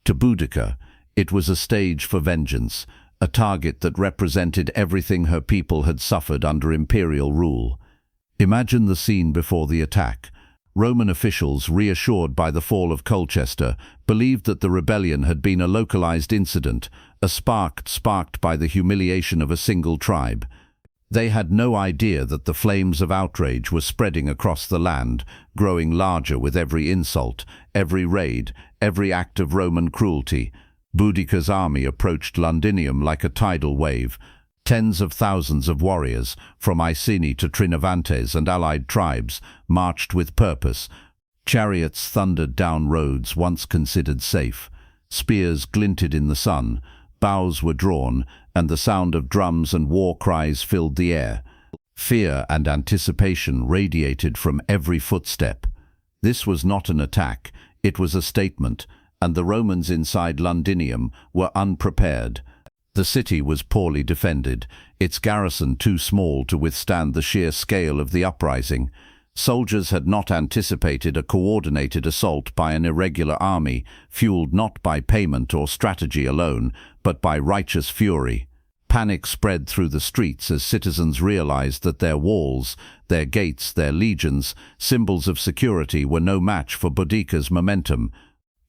To Boudica, it was a stage for vengeance, a target that represented everything her people had suffered under imperial rule. Imagine the scene before the attack. Roman officials, reassured by the fall of Colchester, believed that the rebellion had been a localized incident, a spark sparked by the humiliation of a single tribe. They had no idea that the flames of outrage were spreading across the land, growing larger with every insult, every raid, every act of Roman cruelty. Boudica's army approached Londinium like a tidal wave. Tens of thousands of warriors, from Iceni to Trinovantes and allied tribes, marched with purpose. Chariots thundered down roads once considered safe. Spears glinted in the sun. Bows were drawn, and the sound of drums and war cries filled the air. Fear and anticipation radiated from every footstep. This was not an attack, it was a statement, and the Romans inside Londinium were unprepared. The city was poorly defended, its garrison too small to withstand the sheer scale of the uprising. Soldiers had not anticipated a coordinated assault by an irregular army, fueled not by payment or strategy alone, but by righteous fury. Panic spread through the streets as citizens realized that their walls, their gates, their legions, symbols of security, were no match for Boudica's momentum.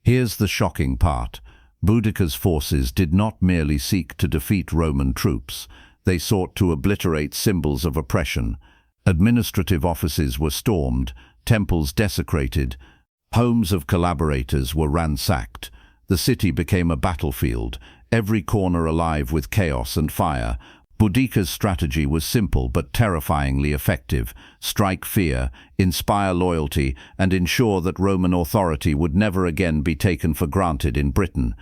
Here's the shocking part. Boudica's forces did not merely seek to defeat Roman troops. They sought to obliterate symbols of oppression. Administrative offices were stormed, temples desecrated, homes of collaborators were ransacked. The city became a battlefield, every corner alive with chaos and fire. Boudica's strategy was simple but terrifyingly effective: strike fear, inspire loyalty, and ensure that Roman authority would never again be taken for granted in Britain.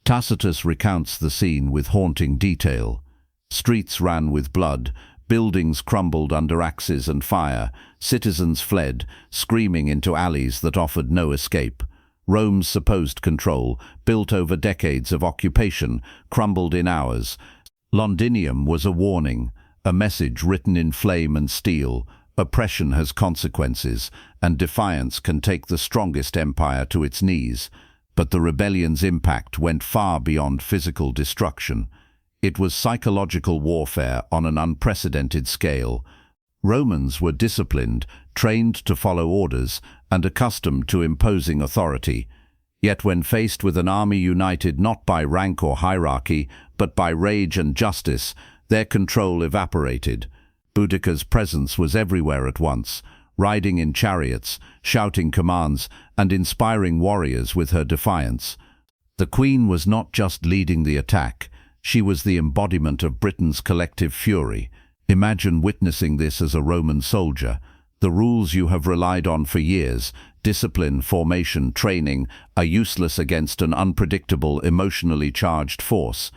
Tacitus recounts the scene with haunting detail. Streets ran with blood, buildings crumbled under axes and fire, citizens fled, screaming into alleys that offered no escape. Rome's supposed control, built over decades of occupation, crumbled in hours. Londinium was a warning, a message written in flame and steel. Oppression has consequences, and defiance can take the strongest empire to its knees. But the rebellion's impact went far beyond physical destruction. It was psychological warfare on an unprecedented scale. Romans were disciplined, trained to follow orders, and accustomed to imposing authority. Yet when faced with an army united not by rank or hierarchy, but by rage and justice, their control evaporated. Boudica's presence was everywhere at once, riding in chariots, shouting commands, and inspiring warriors with her defiance. The queen was not just leading the attack, she was the embodiment of Britain's collective fury. Imagine witnessing this as a Roman soldier. The rules you have relied on for years, discipline, formation, training, are useless against an unpredictable, emotionally charged force.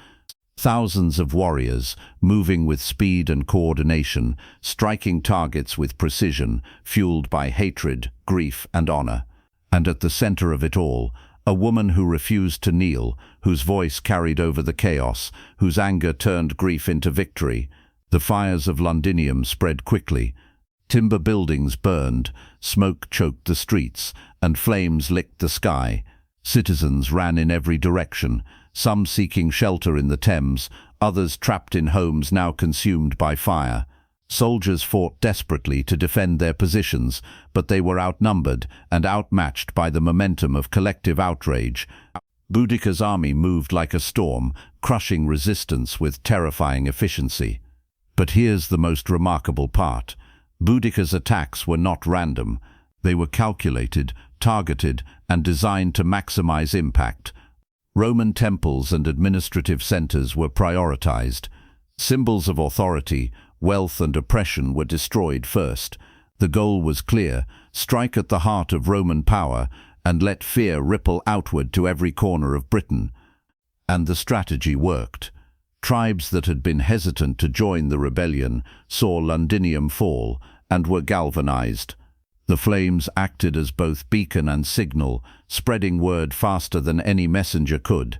Thousands of warriors, moving with speed and coordination, striking targets with precision, fueled by hatred, grief, and honor. And at the center of it all, a woman who refused to kneel, whose voice carried over the chaos, whose anger turned grief into victory. The fires of Londinium spread quickly. Timber buildings burned, smoke choked the streets, and flames licked the sky. Citizens ran in every direction, some seeking shelter in the Thames, others trapped in homes now consumed by fire. Soldiers fought desperately to defend their positions, but they were outnumbered and outmatched by the momentum of collective outrage. Boudica's army moved like a storm, crushing resistance with terrifying efficiency. But here's the most remarkable part. Boudica's attacks were not random. They were calculated, targeted, and designed to maximize impact. Roman temples and administrative centers were prioritized. Symbols of authority, wealth, and oppression were destroyed first. The goal was clear: strike at the heart of Roman power and let fear ripple outward to every corner of Britain. And the strategy worked. Tribes that had been hesitant to join the rebellion saw Londinium fall and were galvanized. The flames acted as both beacon and signal, spreading word faster than any messenger could.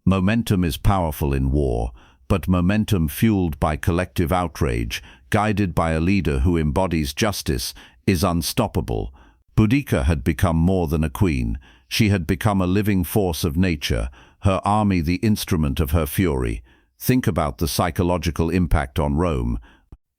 Momentum is powerful in war, but momentum fueled by collective outrage, guided by a leader who embodies justice, is unstoppable. Boudica had become more than a queen. She had become a living force of nature, her army the instrument of her fury. Think about the psychological impact on Rome.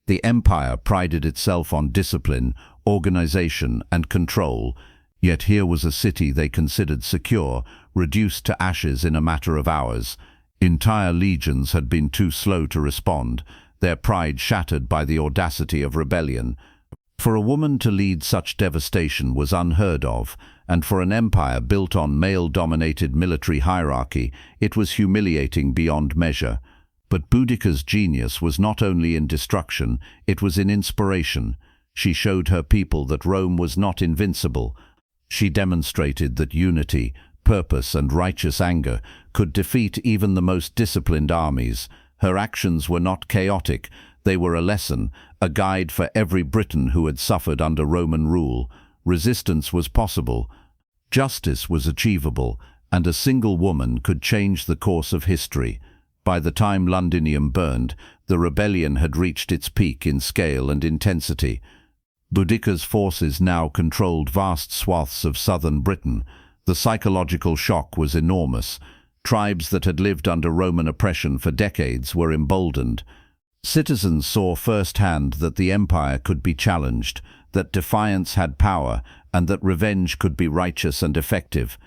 The empire prided itself on discipline, organization, and control, yet here was a city they considered secure, reduced to ashes in a matter of hours. Entire legions had been too slow to respond, their pride shattered by the audacity of rebellion. For a woman to lead such devastation was unheard of, and for an empire built on male-dominated military hierarchy, it was humiliating beyond measure. But Boudica's genius was not only in destruction, it was in inspiration. She showed her people that Rome was not invincible. She demonstrated that unity, purpose, and righteous anger could defeat even the most disciplined armies. Her actions were not chaotic. They were a lesson, a guide for every Briton who had suffered under Roman rule. Resistance was possible. Justice was achievable, and a single woman could change the course of history. By the time Londinium burned, the rebellion had reached its peak in scale and intensity. Boudica's forces now controlled vast swaths of southern Britain. The psychological shock was enormous. Tribes that had lived under Roman oppression for decades were emboldened. Citizens saw firsthand that the empire could be challenged, that defiance had power, and that revenge could be righteous and effective.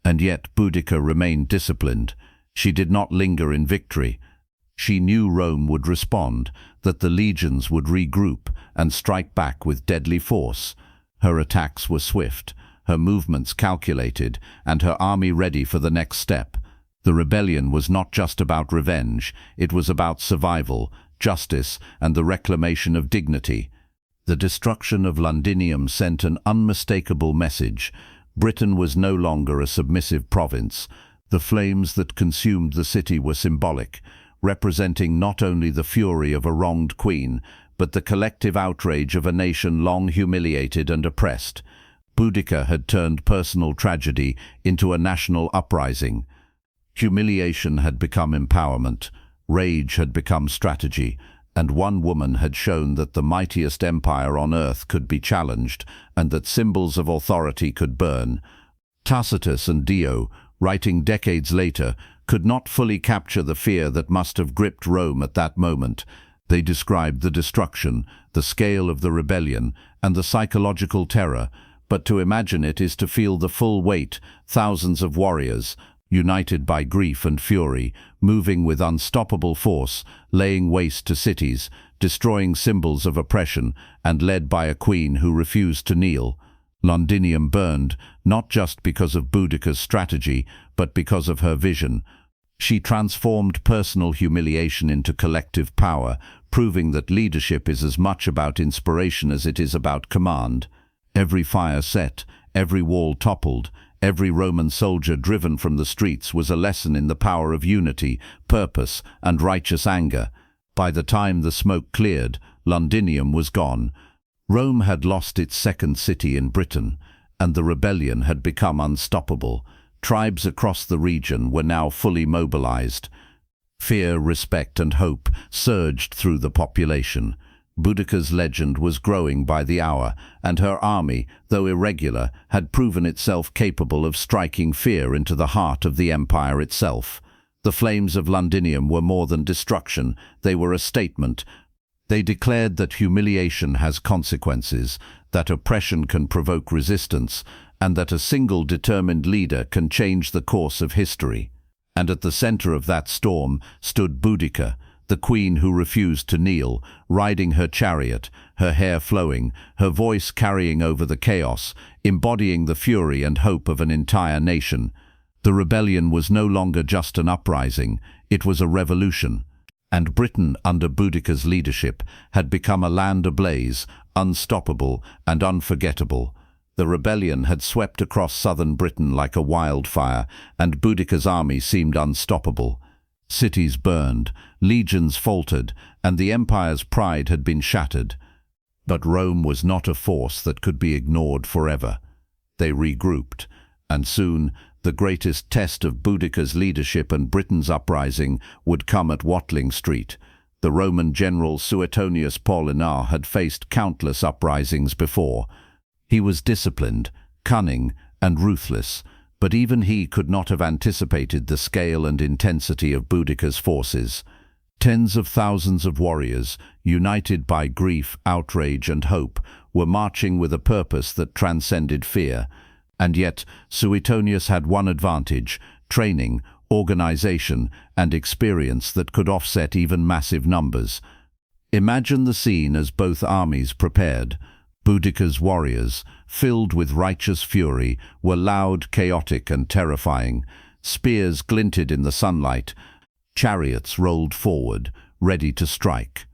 And yet Boudica remained disciplined. She did not linger in victory. She knew Rome would respond, that the legions would regroup and strike back with deadly force. Her attacks were swift, her movements calculated, and her army ready for the next step. The rebellion was not just about revenge, it was about survival, justice, and the reclamation of dignity. The destruction of Londinium sent an unmistakable message. Britain was no longer a submissive province. The flames that consumed the city were symbolic, representing not only the fury of a wronged queen, but the collective outrage of a nation long humiliated and oppressed. Boudica had turned personal tragedy into a national uprising. Humiliation had become empowerment, rage had become strategy, and one woman had shown that the mightiest empire on earth could be challenged, and that symbols of authority could burn. Tacitus and Dio, writing decades later, could not fully capture the fear that must have gripped Rome at that moment. They described the destruction, the scale of the rebellion, and the psychological terror, but to imagine it is to feel the full weight, thousands of warriors, united by grief and fury, moving with unstoppable force, laying waste to cities, destroying symbols of oppression, and led by a queen who refused to kneel. Londinium burned, not just because of Boudica's strategy, but because of her vision. She transformed personal humiliation into collective power, proving that leadership is as much about inspiration as it is about command. Every fire set, every wall toppled, every Roman soldier driven from the streets was a lesson in the power of unity, purpose, and righteous anger. By the time the smoke cleared, Londinium was gone. Rome had lost its second city in Britain, and the rebellion had become unstoppable. Tribes across the region were now fully mobilized. Fear, respect, and hope surged through the population. Boudica's legend was growing by the hour, and her army, though irregular, had proven itself capable of striking fear into the heart of the empire itself. The flames of Londinium were more than destruction, they were a statement. They declared that humiliation has consequences, that oppression can provoke resistance, and that a single determined leader can change the course of history. And at the center of that storm stood Boudica, the queen who refused to kneel, riding her chariot, her hair flowing, her voice carrying over the chaos, embodying the fury and hope of an entire nation. The rebellion was no longer just an uprising, it was a revolution. And Britain, under Boudica's leadership, had become a land ablaze, unstoppable and unforgettable. The rebellion had swept across southern Britain like a wildfire, and Boudica's army seemed unstoppable. Cities burned, legions faltered, and the empire's pride had been shattered. But Rome was not a force that could be ignored forever. They regrouped, and soon the greatest test of Boudica's leadership and Britain's uprising would come at Watling Street. The Roman general Suetonius Paulinae had faced countless uprisings before. He was disciplined, cunning, and ruthless, but even he could not have anticipated the scale and intensity of Boudica's forces. Tens of thousands of warriors, united by grief, outrage, and hope, were marching with a purpose that transcended fear. And yet, Suetonius had one advantage: training, organization, and experience that could offset even massive numbers. Imagine the scene as both armies prepared. Boudica's warriors, filled with righteous fury, were loud, chaotic, and terrifying. Spears glinted in the sunlight. Chariots rolled forward, ready to strike.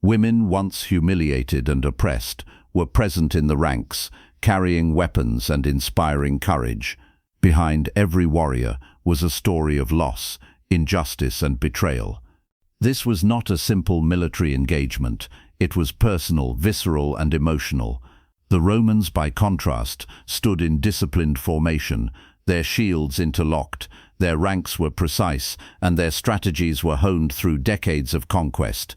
Women, once humiliated and oppressed, were present in the ranks, carrying weapons and inspiring courage. Behind every warrior was a story of loss, injustice, and betrayal. This was not a simple military engagement. It was personal, visceral, and emotional. The Romans, by contrast, stood in disciplined formation, Their shields interlocked, their ranks were precise, and their strategies were honed through decades of conquest.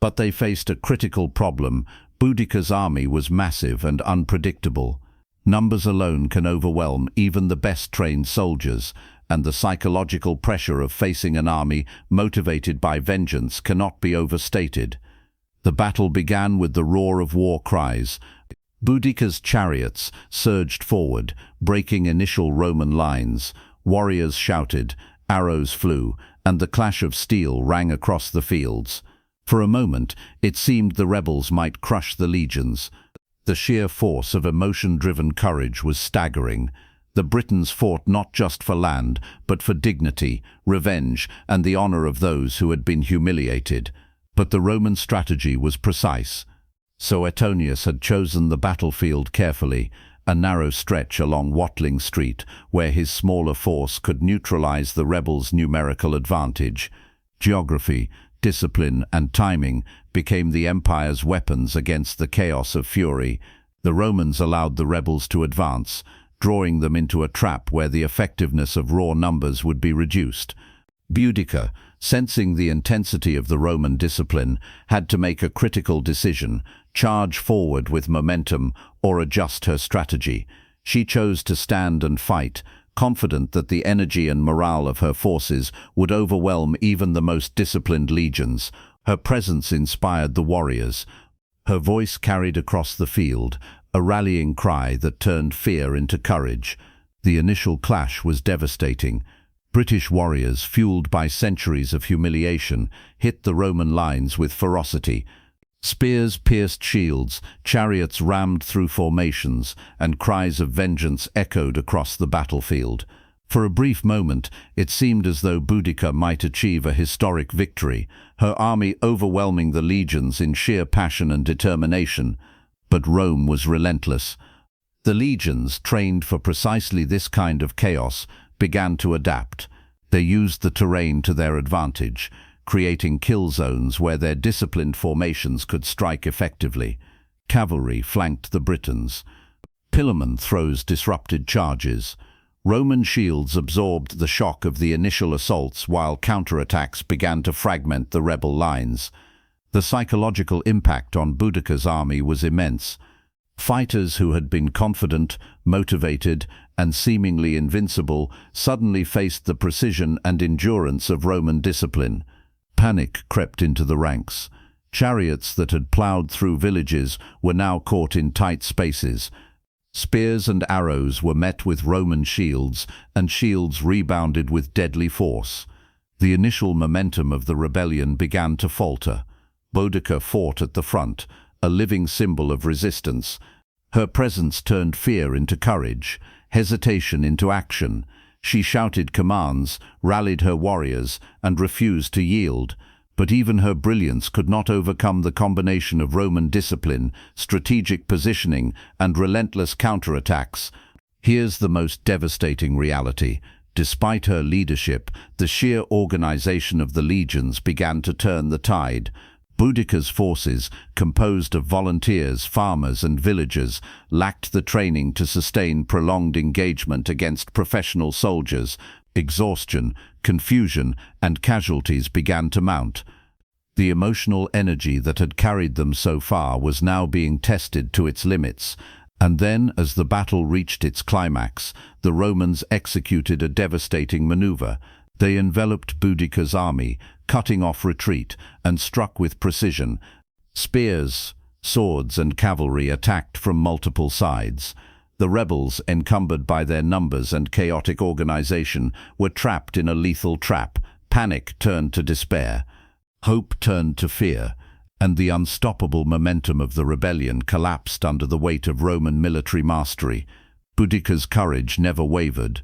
But they faced a critical problem. Boudica's army was massive and unpredictable. Numbers alone can overwhelm even the best-trained soldiers, and the psychological pressure of facing an army motivated by vengeance cannot be overstated. The battle began with the roar of war cries. Boudica's chariots surged forward, breaking initial Roman lines. Warriors shouted, arrows flew, and the clash of steel rang across the fields. For a moment, it seemed the rebels might crush the legions. The sheer force of emotion-driven courage was staggering. The Britons fought not just for land, but for dignity, revenge, and the honor of those who had been humiliated. But the Roman strategy was precise. Suetonius had chosen the battlefield carefully, a narrow stretch along Watling Street, where his smaller force could neutralize the rebels' numerical advantage. Geography, discipline, and timing became the empire's weapons against the chaos of fury. The Romans allowed the rebels to advance, drawing them into a trap where the effectiveness of raw numbers would be reduced. Boudica, sensing the intensity of the Roman discipline, had to make a critical decision: charge forward with momentum or adjust her strategy. She chose to stand and fight, confident that the energy and morale of her forces would overwhelm even the most disciplined legions. Her presence inspired the warriors. Her voice carried across the field, a rallying cry that turned fear into courage. The initial clash was devastating. British warriors, fueled by centuries of humiliation, hit the Roman lines with ferocity. Spears pierced shields, chariots rammed through formations, and cries of vengeance echoed across the battlefield. For a brief moment, it seemed as though Boudica might achieve a historic victory, her army overwhelming the legions in sheer passion and determination. But Rome was relentless. The legions, trained for precisely this kind of chaos, began to adapt. They used the terrain to their advantage, creating kill zones where their disciplined formations could strike effectively. Cavalry flanked the Britons. Pillowman throws disrupted charges. Roman shields absorbed the shock of the initial assaults while counterattacks began to fragment the rebel lines. The psychological impact on Boudica's army was immense. Fighters who had been confident, motivated, and seemingly invincible suddenly faced the precision and endurance of Roman discipline. Panic crept into the ranks. Chariots that had ploughed through villages were now caught in tight spaces. Spears and arrows were met with Roman shields, and shields rebounded with deadly force. The initial momentum of the rebellion began to falter. Boudica fought at the front, a living symbol of resistance. Her presence turned fear into courage, hesitation into action. She shouted commands, rallied her warriors, and refused to yield. But even her brilliance could not overcome the combination of Roman discipline, strategic positioning, and relentless counterattacks. Here's the most devastating reality. Despite her leadership, the sheer organization of the legions began to turn the tide. Boudica's forces, composed of volunteers, farmers, and villagers, lacked the training to sustain prolonged engagement against professional soldiers. Exhaustion, confusion, and casualties began to mount. The emotional energy that had carried them so far was now being tested to its limits. And then, as the battle reached its climax, the Romans executed a devastating maneuver. They enveloped Boudica's army, cutting off retreat, and struck with precision. Spears, swords, and cavalry attacked from multiple sides. The rebels, encumbered by their numbers and chaotic organization, were trapped in a lethal trap. Panic turned to despair. Hope turned to fear, and the unstoppable momentum of the rebellion collapsed under the weight of Roman military mastery. Boudica's courage never wavered.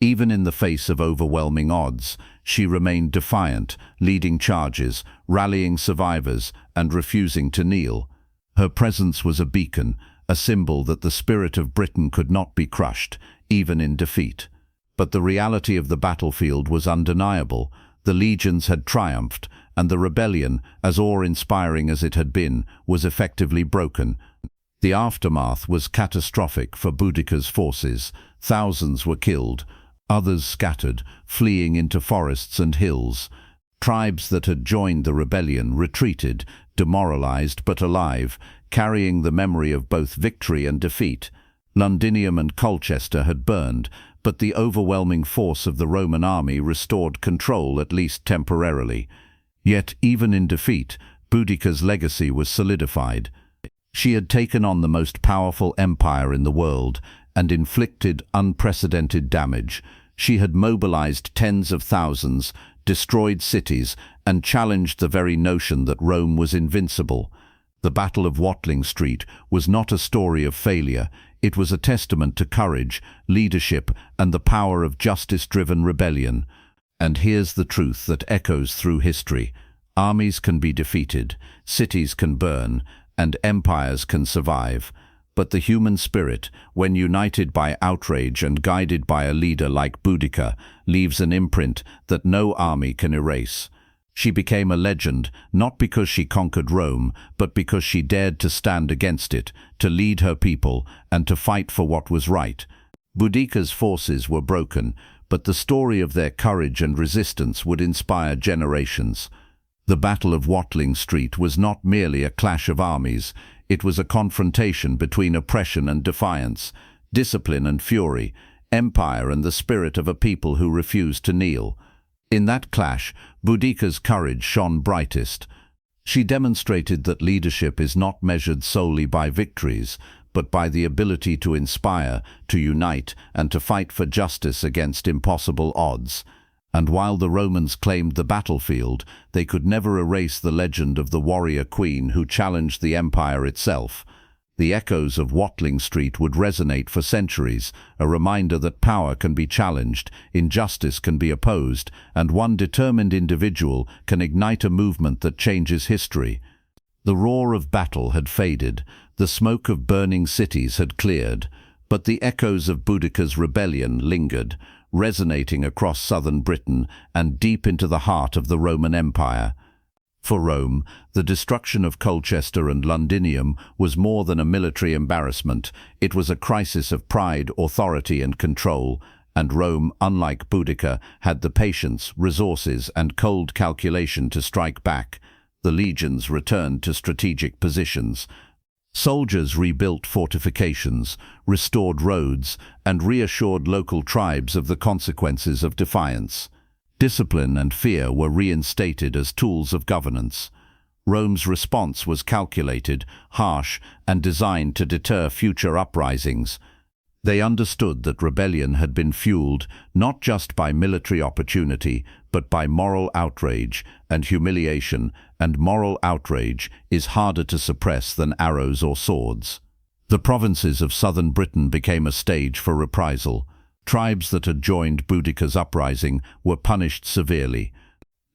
Even in the face of overwhelming odds, she remained defiant, leading charges, rallying survivors, and refusing to kneel. Her presence was a beacon, a symbol that the spirit of Britain could not be crushed, even in defeat. But the reality of the battlefield was undeniable. The legions had triumphed, and the rebellion, as awe-inspiring as it had been, was effectively broken. The aftermath was catastrophic for Boudica's forces. Thousands were killed, others scattered, fleeing into forests and hills. Tribes that had joined the rebellion retreated, demoralized but alive, carrying the memory of both victory and defeat. Londinium and Colchester had burned, but the overwhelming force of the Roman army restored control, at least temporarily. Yet, even in defeat, Boudica's legacy was solidified. She had taken on the most powerful empire in the world and inflicted unprecedented damage. She had mobilized tens of thousands, destroyed cities, and challenged the very notion that Rome was invincible. The Battle of Watling Street was not a story of failure. It was a testament to courage, leadership, and the power of justice-driven rebellion. And here's the truth that echoes through history. Armies can be defeated, cities can burn, and empires can survive. But the human spirit, when united by outrage and guided by a leader like Boudica, leaves an imprint that no army can erase. She became a legend, not because she conquered Rome, but because she dared to stand against it, to lead her people, and to fight for what was right. Boudica's forces were broken, but the story of their courage and resistance would inspire generations. The Battle of Watling Street was not merely a clash of armies. It was a confrontation between oppression and defiance, discipline and fury, empire and the spirit of a people who refused to kneel. In that clash, Boudica's courage shone brightest. She demonstrated that leadership is not measured solely by victories, but by the ability to inspire, to unite, and to fight for justice against impossible odds. And while the Romans claimed the battlefield, they could never erase the legend of the warrior queen who challenged the empire itself. The echoes of Watling Street would resonate for centuries, a reminder that power can be challenged, injustice can be opposed, and one determined individual can ignite a movement that changes history. The roar of battle had faded, the smoke of burning cities had cleared, but the echoes of Boudica's rebellion lingered, resonating across southern Britain and deep into the heart of the Roman Empire. For Rome, the destruction of Colchester and Londinium was more than a military embarrassment. It was a crisis of pride, authority, and control, and Rome, unlike Boudica, had the patience, resources, and cold calculation to strike back. The legions returned to strategic positions. Soldiers rebuilt fortifications, restored roads, and reassured local tribes of the consequences of defiance. Discipline and fear were reinstated as tools of governance. Rome's response was calculated, harsh, and designed to deter future uprisings. They understood that rebellion had been fueled not just by military opportunity, but by moral outrage and humiliation, and moral outrage is harder to suppress than arrows or swords. The provinces of southern Britain became a stage for reprisal. Tribes that had joined Boudica's uprising were punished severely.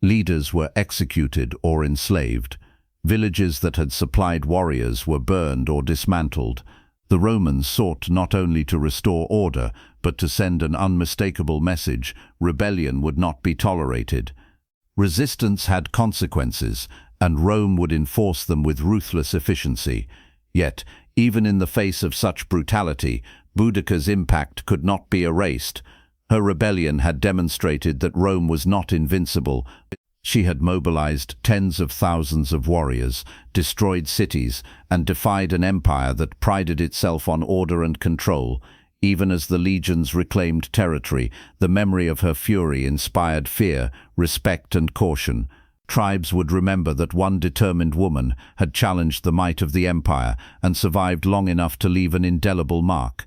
Leaders were executed or enslaved. Villages that had supplied warriors were burned or dismantled. The Romans sought not only to restore order, but to send an unmistakable message: rebellion would not be tolerated. Resistance had consequences, and Rome would enforce them with ruthless efficiency. Yet, even in the face of such brutality, Boudica's impact could not be erased. Her rebellion had demonstrated that Rome was not invincible. She had mobilized tens of thousands of warriors, destroyed cities, and defied an empire that prided itself on order and control. Even as the legions reclaimed territory, the memory of her fury inspired fear, respect, and caution. Tribes would remember that one determined woman had challenged the might of the empire and survived long enough to leave an indelible mark.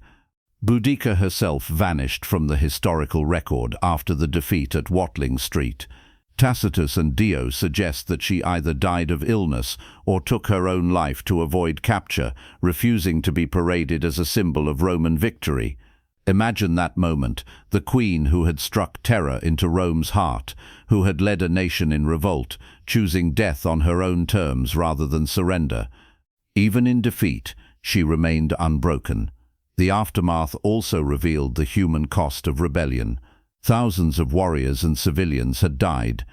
Boudica herself vanished from the historical record after the defeat at Watling Street. Tacitus and Dio suggest that she either died of illness or took her own life to avoid capture, refusing to be paraded as a symbol of Roman victory. Imagine that moment, the queen who had struck terror into Rome's heart, who had led a nation in revolt, choosing death on her own terms rather than surrender. Even in defeat, she remained unbroken. The aftermath also revealed the human cost of rebellion. Thousands of warriors and civilians had died.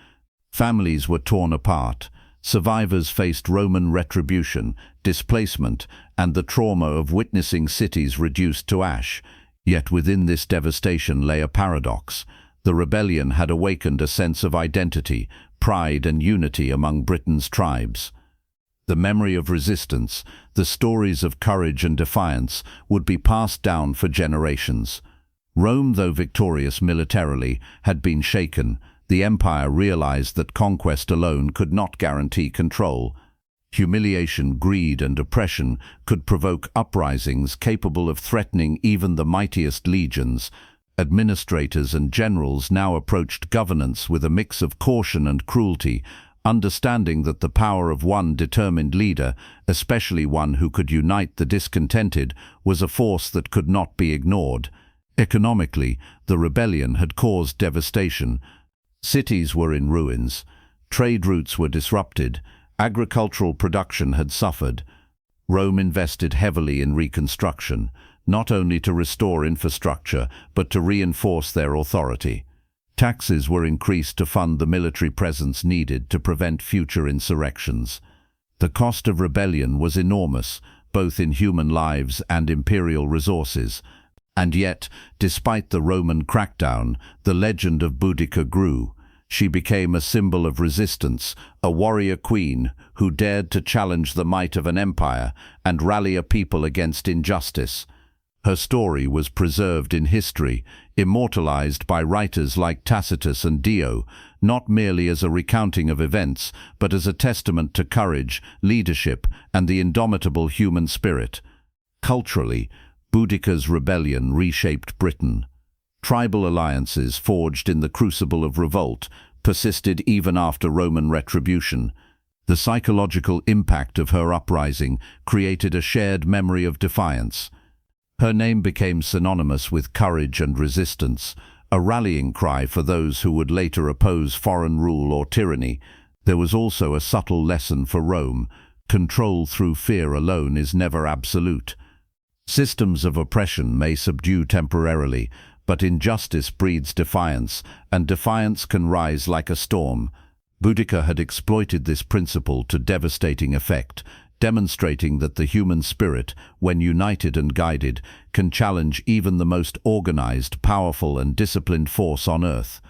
Families were torn apart. Survivors faced Roman retribution, displacement, and the trauma of witnessing cities reduced to ash. Yet within this devastation lay a paradox. The rebellion had awakened a sense of identity, pride and unity among Britain's tribes. The memory of resistance, the stories of courage and defiance, would be passed down for generations. Rome, though victorious militarily, had been shaken. The empire realized that conquest alone could not guarantee control. Humiliation, greed, and oppression could provoke uprisings capable of threatening even the mightiest legions. Administrators and generals now approached governance with a mix of caution and cruelty, understanding that the power of one determined leader, especially one who could unite the discontented, was a force that could not be ignored. Economically, the rebellion had caused devastation. Cities were in ruins, trade routes were disrupted, agricultural production had suffered. Rome invested heavily in reconstruction, not only to restore infrastructure, but to reinforce their authority. Taxes were increased to fund the military presence needed to prevent future insurrections. The cost of rebellion was enormous, both in human lives and imperial resources. And yet, despite the Roman crackdown, the legend of Boudica grew. She became a symbol of resistance, a warrior queen who dared to challenge the might of an empire and rally a people against injustice. Her story was preserved in history, immortalized by writers like Tacitus and Dio, not merely as a recounting of events, but as a testament to courage, leadership, and the indomitable human spirit. Culturally, Boudica's rebellion reshaped Britain. Tribal alliances forged in the crucible of revolt persisted even after Roman retribution. The psychological impact of her uprising created a shared memory of defiance. Her name became synonymous with courage and resistance, a rallying cry for those who would later oppose foreign rule or tyranny. There was also a subtle lesson for Rome. Control through fear alone is never absolute. Systems of oppression may subdue temporarily, but injustice breeds defiance, and defiance can rise like a storm. Boudica had exploited this principle to devastating effect, demonstrating that the human spirit, when united and guided, can challenge even the most organized, powerful, and disciplined force on earth.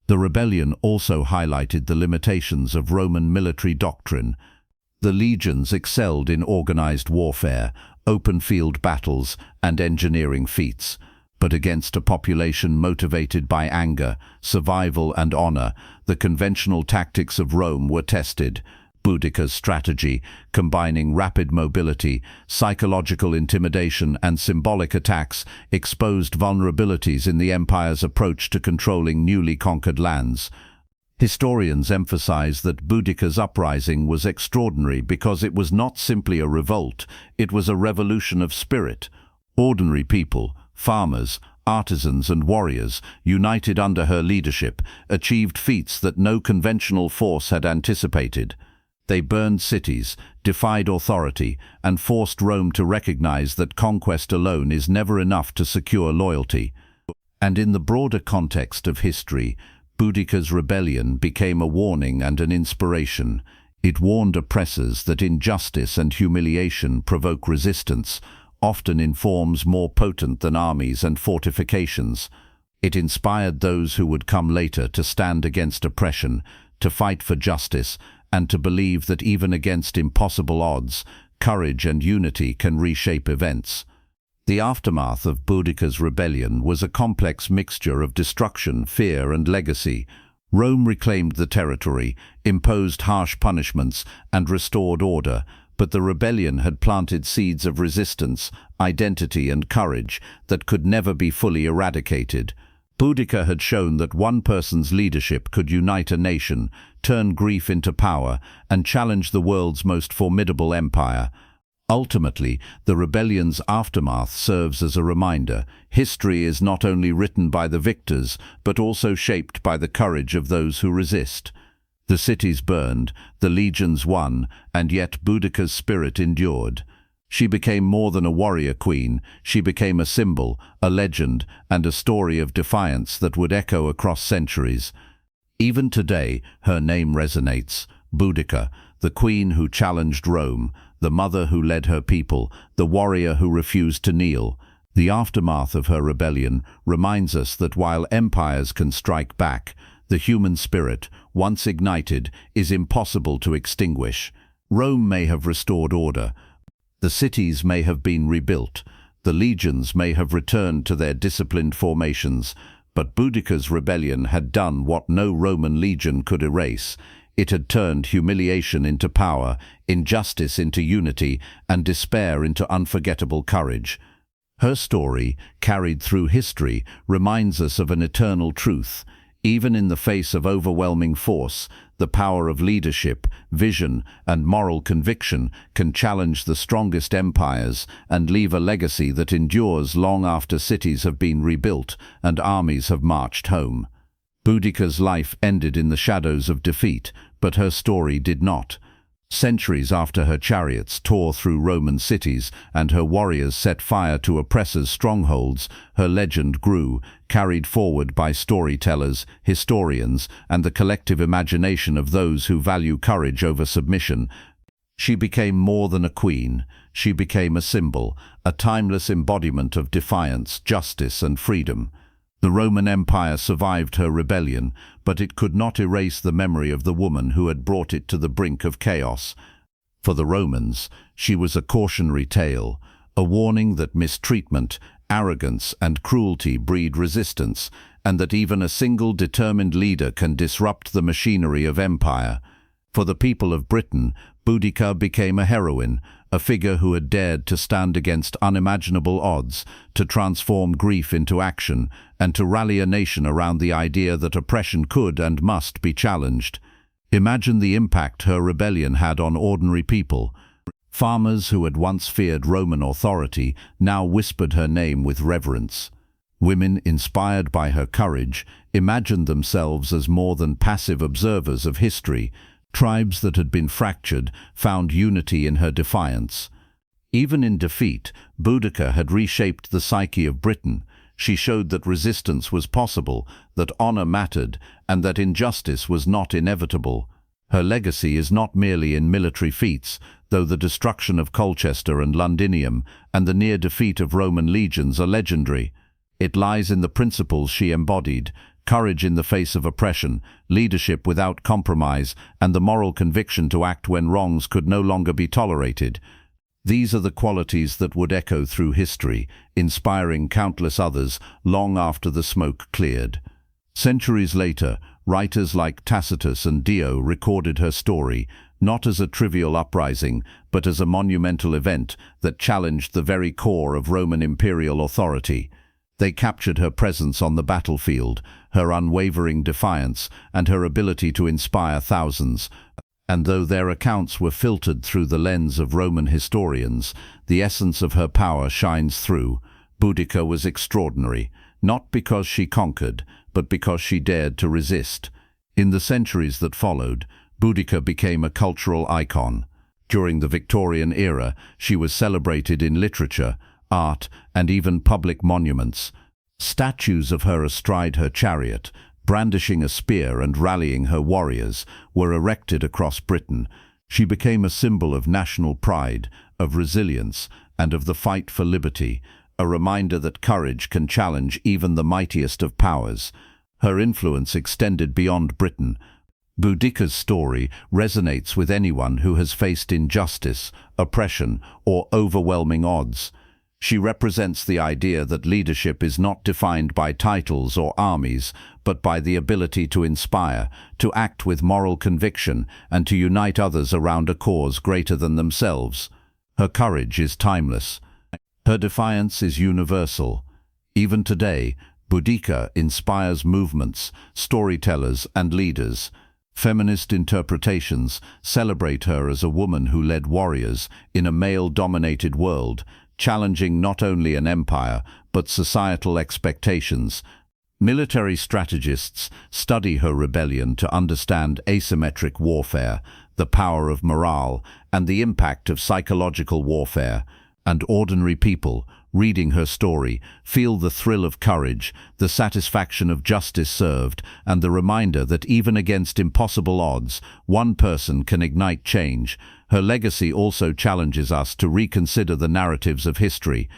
The rebellion also highlighted the limitations of Roman military doctrine. The legions excelled in organized warfare, open-field battles, and engineering feats. But against a population motivated by anger, survival, and honor, the conventional tactics of Rome were tested. Boudica's strategy, combining rapid mobility, psychological intimidation, and symbolic attacks, exposed vulnerabilities in the empire's approach to controlling newly conquered lands. Historians emphasize that Boudica's uprising was extraordinary because it was not simply a revolt, it was a revolution of spirit. Ordinary people, farmers, artisans and warriors, united under her leadership, achieved feats that no conventional force had anticipated. They burned cities, defied authority, and forced Rome to recognize that conquest alone is never enough to secure loyalty. And in the broader context of history, Boudica's rebellion became a warning and an inspiration. It warned oppressors that injustice and humiliation provoke resistance, often in forms more potent than armies and fortifications. It inspired those who would come later to stand against oppression, to fight for justice, and to believe that even against impossible odds, courage and unity can reshape events. The aftermath of Boudica's rebellion was a complex mixture of destruction, fear, and legacy. Rome reclaimed the territory, imposed harsh punishments, and restored order, but the rebellion had planted seeds of resistance, identity, and courage that could never be fully eradicated. Boudica had shown that one person's leadership could unite a nation, turn grief into power, and challenge the world's most formidable empire. Ultimately, the rebellion's aftermath serves as a reminder. History is not only written by the victors, but also shaped by the courage of those who resist. The cities burned, the legions won, and yet Boudica's spirit endured. She became more than a warrior queen, she became a symbol, a legend, and a story of defiance that would echo across centuries. Even today, her name resonates. Boudica, the queen who challenged Rome, the mother who led her people, the warrior who refused to kneel. The aftermath of her rebellion reminds us that while empires can strike back, the human spirit, once ignited, is impossible to extinguish. Rome may have restored order, the cities may have been rebuilt, the legions may have returned to their disciplined formations, but Boudica's rebellion had done what no Roman legion could erase. It had turned humiliation into power, injustice into unity, and despair into unforgettable courage. Her story, carried through history, reminds us of an eternal truth. Even in the face of overwhelming force, the power of leadership, vision, and moral conviction can challenge the strongest empires and leave a legacy that endures long after cities have been rebuilt and armies have marched home. Boudica's life ended in the shadows of defeat, but her story did not. Centuries after her chariots tore through Roman cities and her warriors set fire to oppressors' strongholds, her legend grew, carried forward by storytellers, historians, and the collective imagination of those who value courage over submission. She became more than a queen. She became a symbol, a timeless embodiment of defiance, justice, and freedom. The Roman Empire survived her rebellion, but it could not erase the memory of the woman who had brought it to the brink of chaos. For the Romans, she was a cautionary tale, a warning that mistreatment, arrogance, and cruelty breed resistance, and that even a single determined leader can disrupt the machinery of empire. For the people of Britain, Boudica became a heroine, a figure who had dared to stand against unimaginable odds, to transform grief into action, and to rally a nation around the idea that oppression could and must be challenged. Imagine the impact her rebellion had on ordinary people. Farmers who had once feared Roman authority now whispered her name with reverence. Women, inspired by her courage, imagined themselves as more than passive observers of history. Tribes that had been fractured found unity in her defiance. Even in defeat, Boudica had reshaped the psyche of Britain. She showed that resistance was possible, that honor mattered, and that injustice was not inevitable. Her legacy is not merely in military feats, though the destruction of Colchester and Londinium and the near defeat of Roman legions are legendary. It lies in the principles she embodied: courage in the face of oppression, leadership without compromise, and the moral conviction to act when wrongs could no longer be tolerated. These are the qualities that would echo through history, inspiring countless others long after the smoke cleared. Centuries later, writers like Tacitus and Dio recorded her story, not as a trivial uprising, but as a monumental event that challenged the very core of Roman imperial authority. They captured her presence on the battlefield, her unwavering defiance, and her ability to inspire thousands. And though their accounts were filtered through the lens of Roman historians, the essence of her power shines through. Boudica was extraordinary, not because she conquered, but because she dared to resist. In the centuries that followed, Boudica became a cultural icon. During the Victorian era, she was celebrated in literature, art, and even public monuments. Statues of her astride her chariot, brandishing a spear and rallying her warriors, were erected across Britain. She became a symbol of national pride, of resilience, and of the fight for liberty, a reminder that courage can challenge even the mightiest of powers. Her influence extended beyond Britain. Boudica's story resonates with anyone who has faced injustice, oppression, or overwhelming odds. She represents the idea that leadership is not defined by titles or armies, but by the ability to inspire, to act with moral conviction, and to unite others around a cause greater than themselves. Her courage is timeless. Her defiance is universal. Even today, Boudica inspires movements, storytellers, and leaders. Feminist interpretations celebrate her as a woman who led warriors in a male-dominated world, challenging not only an empire, but societal expectations. Military strategists study her rebellion to understand asymmetric warfare, the power of morale, and the impact of psychological warfare. And ordinary people, reading her story, feel the thrill of courage, the satisfaction of justice served, and the reminder that even against impossible odds, one person can ignite change. Her legacy also challenges us to reconsider the narratives of history.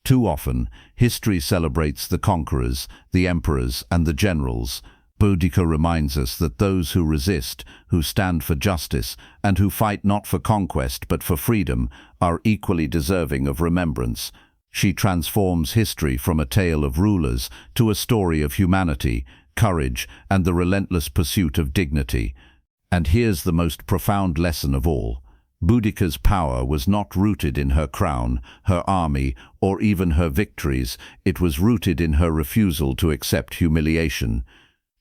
Too often, history celebrates the conquerors, the emperors, and the generals. Boudica reminds us that those who resist, who stand for justice, and who fight not for conquest but for freedom, are equally deserving of remembrance. She transforms history from a tale of rulers to a story of humanity, courage, and the relentless pursuit of dignity. And here's the most profound lesson of all. Boudica's power was not rooted in her crown, her army, or even her victories. It was rooted in her refusal to accept humiliation.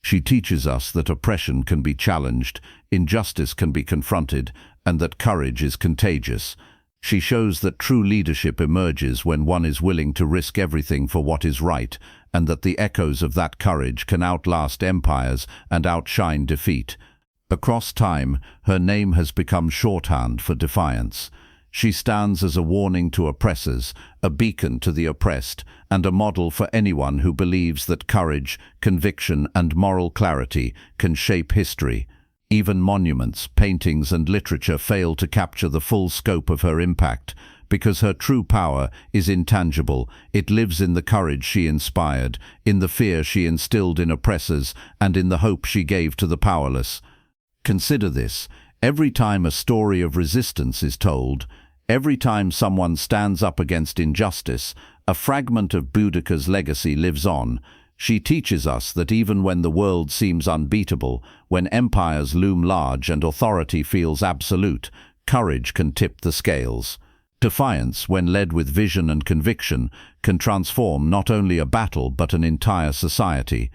She teaches us that oppression can be challenged, injustice can be confronted, and that courage is contagious. She shows that true leadership emerges when one is willing to risk everything for what is right, and that the echoes of that courage can outlast empires and outshine defeat. Across time, her name has become shorthand for defiance. She stands as a warning to oppressors, a beacon to the oppressed, and a model for anyone who believes that courage, conviction, and moral clarity can shape history. Even monuments, paintings, and literature fail to capture the full scope of her impact, because her true power is intangible. It lives in the courage she inspired, in the fear she instilled in oppressors, and in the hope she gave to the powerless. Consider this: every time a story of resistance is told, every time someone stands up against injustice, a fragment of Boudica's legacy lives on. She teaches us that even when the world seems unbeatable, when empires loom large and authority feels absolute, courage can tip the scales. Defiance, when led with vision and conviction, can transform not only a battle but an entire society.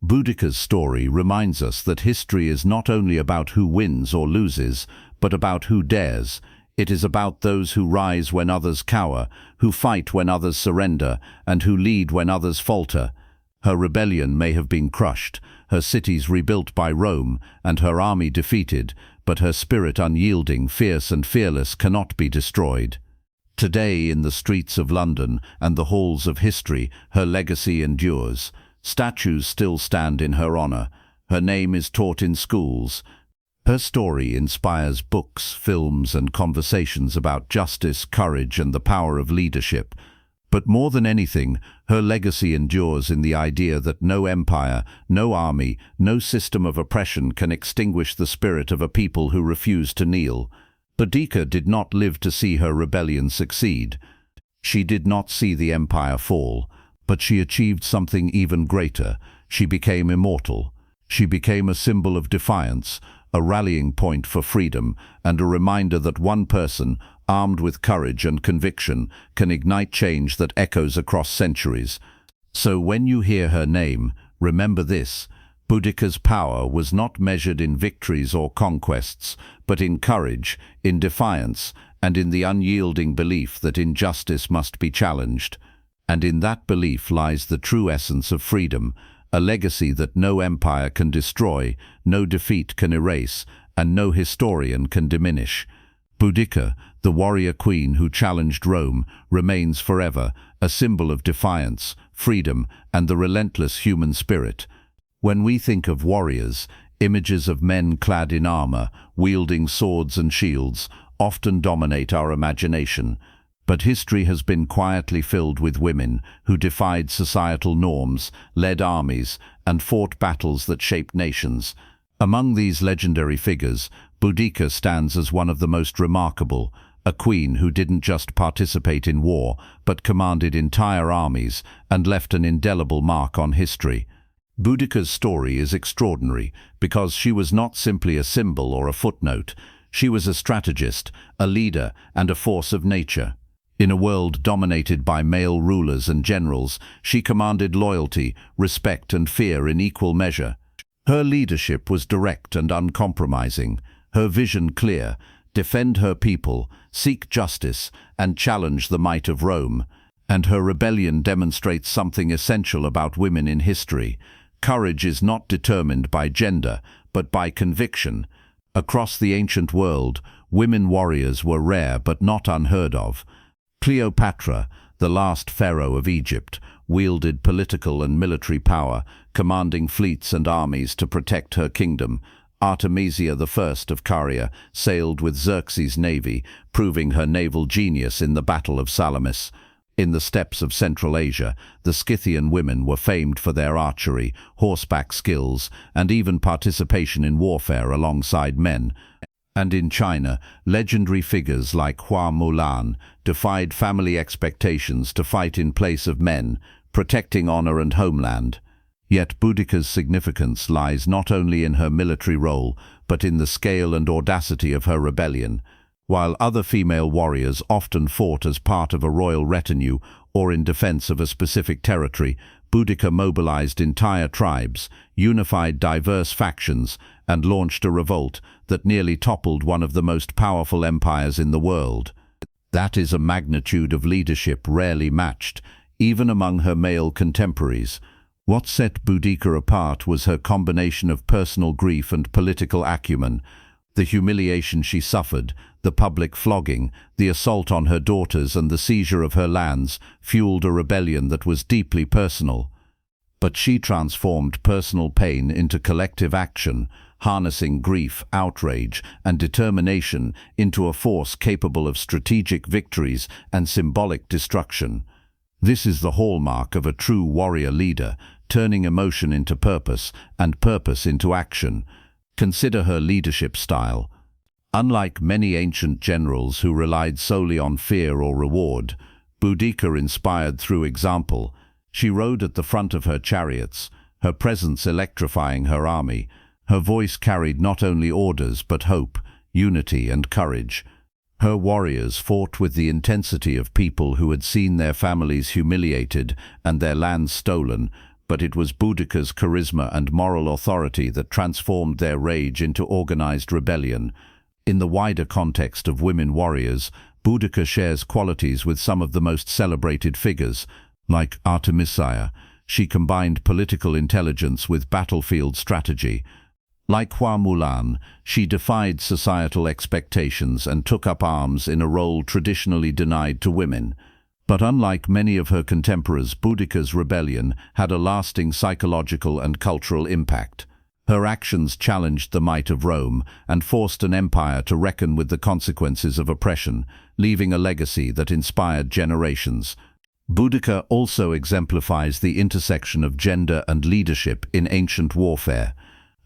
Boudica's story reminds us that history is not only about who wins or loses, but about who dares. It is about those who rise when others cower, who fight when others surrender, and who lead when others falter. Her rebellion may have been crushed, her cities rebuilt by Rome, and her army defeated, but her spirit unyielding, fierce and fearless, cannot be destroyed. Today, in the streets of London and the halls of history, her legacy endures. Statues still stand in her honor. Her name is taught in schools. Her story inspires books, films, and conversations about justice, courage, and the power of leadership. But more than anything, her legacy endures in the idea that no empire, no army, no system of oppression can extinguish the spirit of a people who refuse to kneel. Boudica did not live to see her rebellion succeed. She did not see the empire fall, but she achieved something even greater. She became immortal. She became a symbol of defiance, a rallying point for freedom, and a reminder that one person, armed with courage and conviction, can ignite change that echoes across centuries. So when you hear her name, remember this: Boudica's power was not measured in victories or conquests, but in courage, in defiance, and in the unyielding belief that injustice must be challenged. And in that belief lies the true essence of freedom, a legacy that no empire can destroy, no defeat can erase, and no historian can diminish. Boudica, the warrior queen who challenged Rome, remains forever a symbol of defiance, freedom, and the relentless human spirit. When we think of warriors, images of men clad in armor, wielding swords and shields, often dominate our imagination. But history has been quietly filled with women who defied societal norms, led armies, and fought battles that shaped nations. Among these legendary figures, Boudica stands as one of the most remarkable, a queen who didn't just participate in war, but commanded entire armies and left an indelible mark on history. Boudica's story is extraordinary because she was not simply a symbol or a footnote. She was a strategist, a leader, and a force of nature. In a world dominated by male rulers and generals, she commanded loyalty, respect, and fear in equal measure. Her leadership was direct and uncompromising, her vision clear: defend her people, seek justice, and challenge the might of Rome. And her rebellion demonstrates something essential about women in history. Courage is not determined by gender, but by conviction. Across the ancient world, women warriors were rare but not unheard of. Cleopatra, the last pharaoh of Egypt, wielded political and military power, commanding fleets and armies to protect her kingdom. Artemisia I of Caria sailed with Xerxes' navy, proving her naval genius in the Battle of Salamis. In the steppes of Central Asia, the Scythian women were famed for their archery, horseback skills, and even participation in warfare alongside men. And in China, legendary figures like Hua Mulan defied family expectations to fight in place of men, protecting honor and homeland. Yet Boudica's significance lies not only in her military role, but in the scale and audacity of her rebellion. While other female warriors often fought as part of a royal retinue or in defense of a specific territory, Boudica mobilized entire tribes, unified diverse factions, and launched a revolt that nearly toppled one of the most powerful empires in the world. That is a magnitude of leadership rarely matched, even among her male contemporaries. What set Boudica apart was her combination of personal grief and political acumen. The humiliation she suffered, the public flogging, the assault on her daughters and the seizure of her lands fueled a rebellion that was deeply personal. But she transformed personal pain into collective action, harnessing grief, outrage, and determination into a force capable of strategic victories and symbolic destruction. This is the hallmark of a true warrior leader, turning emotion into purpose and purpose into action. Consider her leadership style. Unlike many ancient generals who relied solely on fear or reward, Boudica inspired through example. She rode at the front of her chariots, her presence electrifying her army. Her voice carried not only orders but hope, unity, and courage. Her warriors fought with the intensity of people who had seen their families humiliated and their lands stolen, but it was Boudica's charisma and moral authority that transformed their rage into organized rebellion. In the wider context of women warriors, Boudica shares qualities with some of the most celebrated figures. Like Artemisia, she combined political intelligence with battlefield strategy. Like Hua Mulan, she defied societal expectations and took up arms in a role traditionally denied to women. But unlike many of her contemporaries, Boudica's rebellion had a lasting psychological and cultural impact. Her actions challenged the might of Rome and forced an empire to reckon with the consequences of oppression, leaving a legacy that inspired generations. Boudica also exemplifies the intersection of gender and leadership in ancient warfare.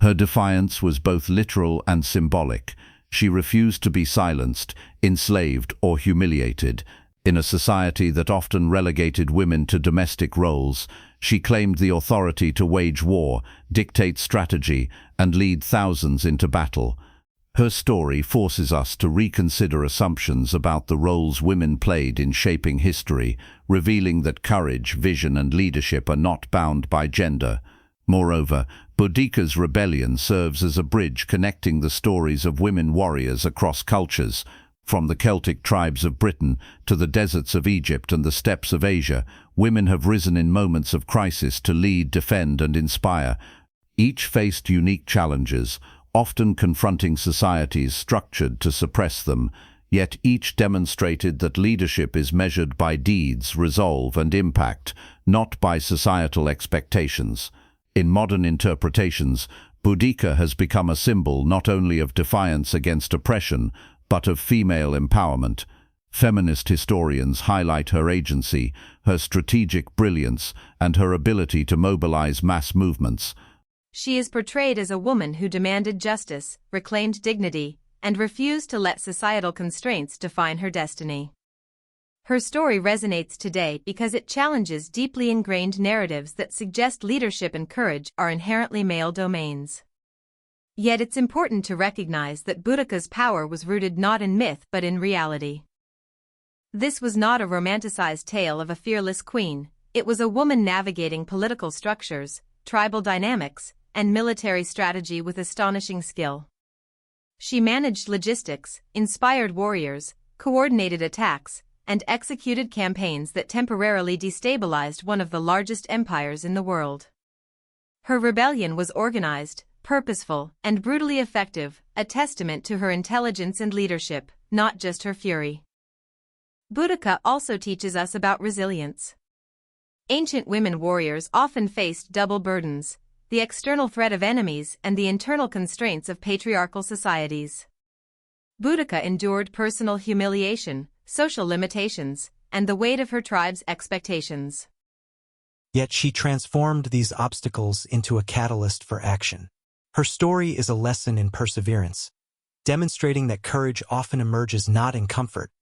Her defiance was both literal and symbolic. She refused to be silenced, enslaved, or humiliated. In a society that often relegated women to domestic roles, she claimed the authority to wage war, dictate strategy, and lead thousands into battle. Her story forces us to reconsider assumptions about the roles women played in shaping history, revealing that courage, vision, and leadership are not bound by gender. Moreover, Boudica's rebellion serves as a bridge connecting the stories of women warriors across cultures. From the Celtic tribes of Britain to the deserts of Egypt and the steppes of Asia, women have risen in moments of crisis to lead, defend, and inspire. Each faced unique challenges, often confronting societies structured to suppress them, yet each demonstrated that leadership is measured by deeds, resolve, and impact, not by societal expectations. In modern interpretations, Boudica has become a symbol not only of defiance against oppression, but of female empowerment. Feminist historians highlight her agency, her strategic brilliance, and her ability to mobilize mass movements. She is portrayed as a woman who demanded justice, reclaimed dignity, and refused to let societal constraints define her destiny. Her story resonates today because it challenges deeply ingrained narratives that suggest leadership and courage are inherently male domains. Yet it's important to recognize that Boudica's power was rooted not in myth but in reality. This was not a romanticized tale of a fearless queen, it was a woman navigating political structures, tribal dynamics, and military strategy with astonishing skill. She managed logistics, inspired warriors, coordinated attacks, and executed campaigns that temporarily destabilized one of the largest empires in the world. Her rebellion was organized, purposeful, and brutally effective, a testament to her intelligence and leadership, not just her fury. Boudica also teaches us about resilience. Ancient women warriors often faced double burdens: the external threat of enemies and the internal constraints of patriarchal societies. Boudica endured personal humiliation, social limitations, and the weight of her tribe's expectations. Yet she transformed these obstacles into a catalyst for action. Her story is a lesson in perseverance, demonstrating that courage often emerges not in comfort,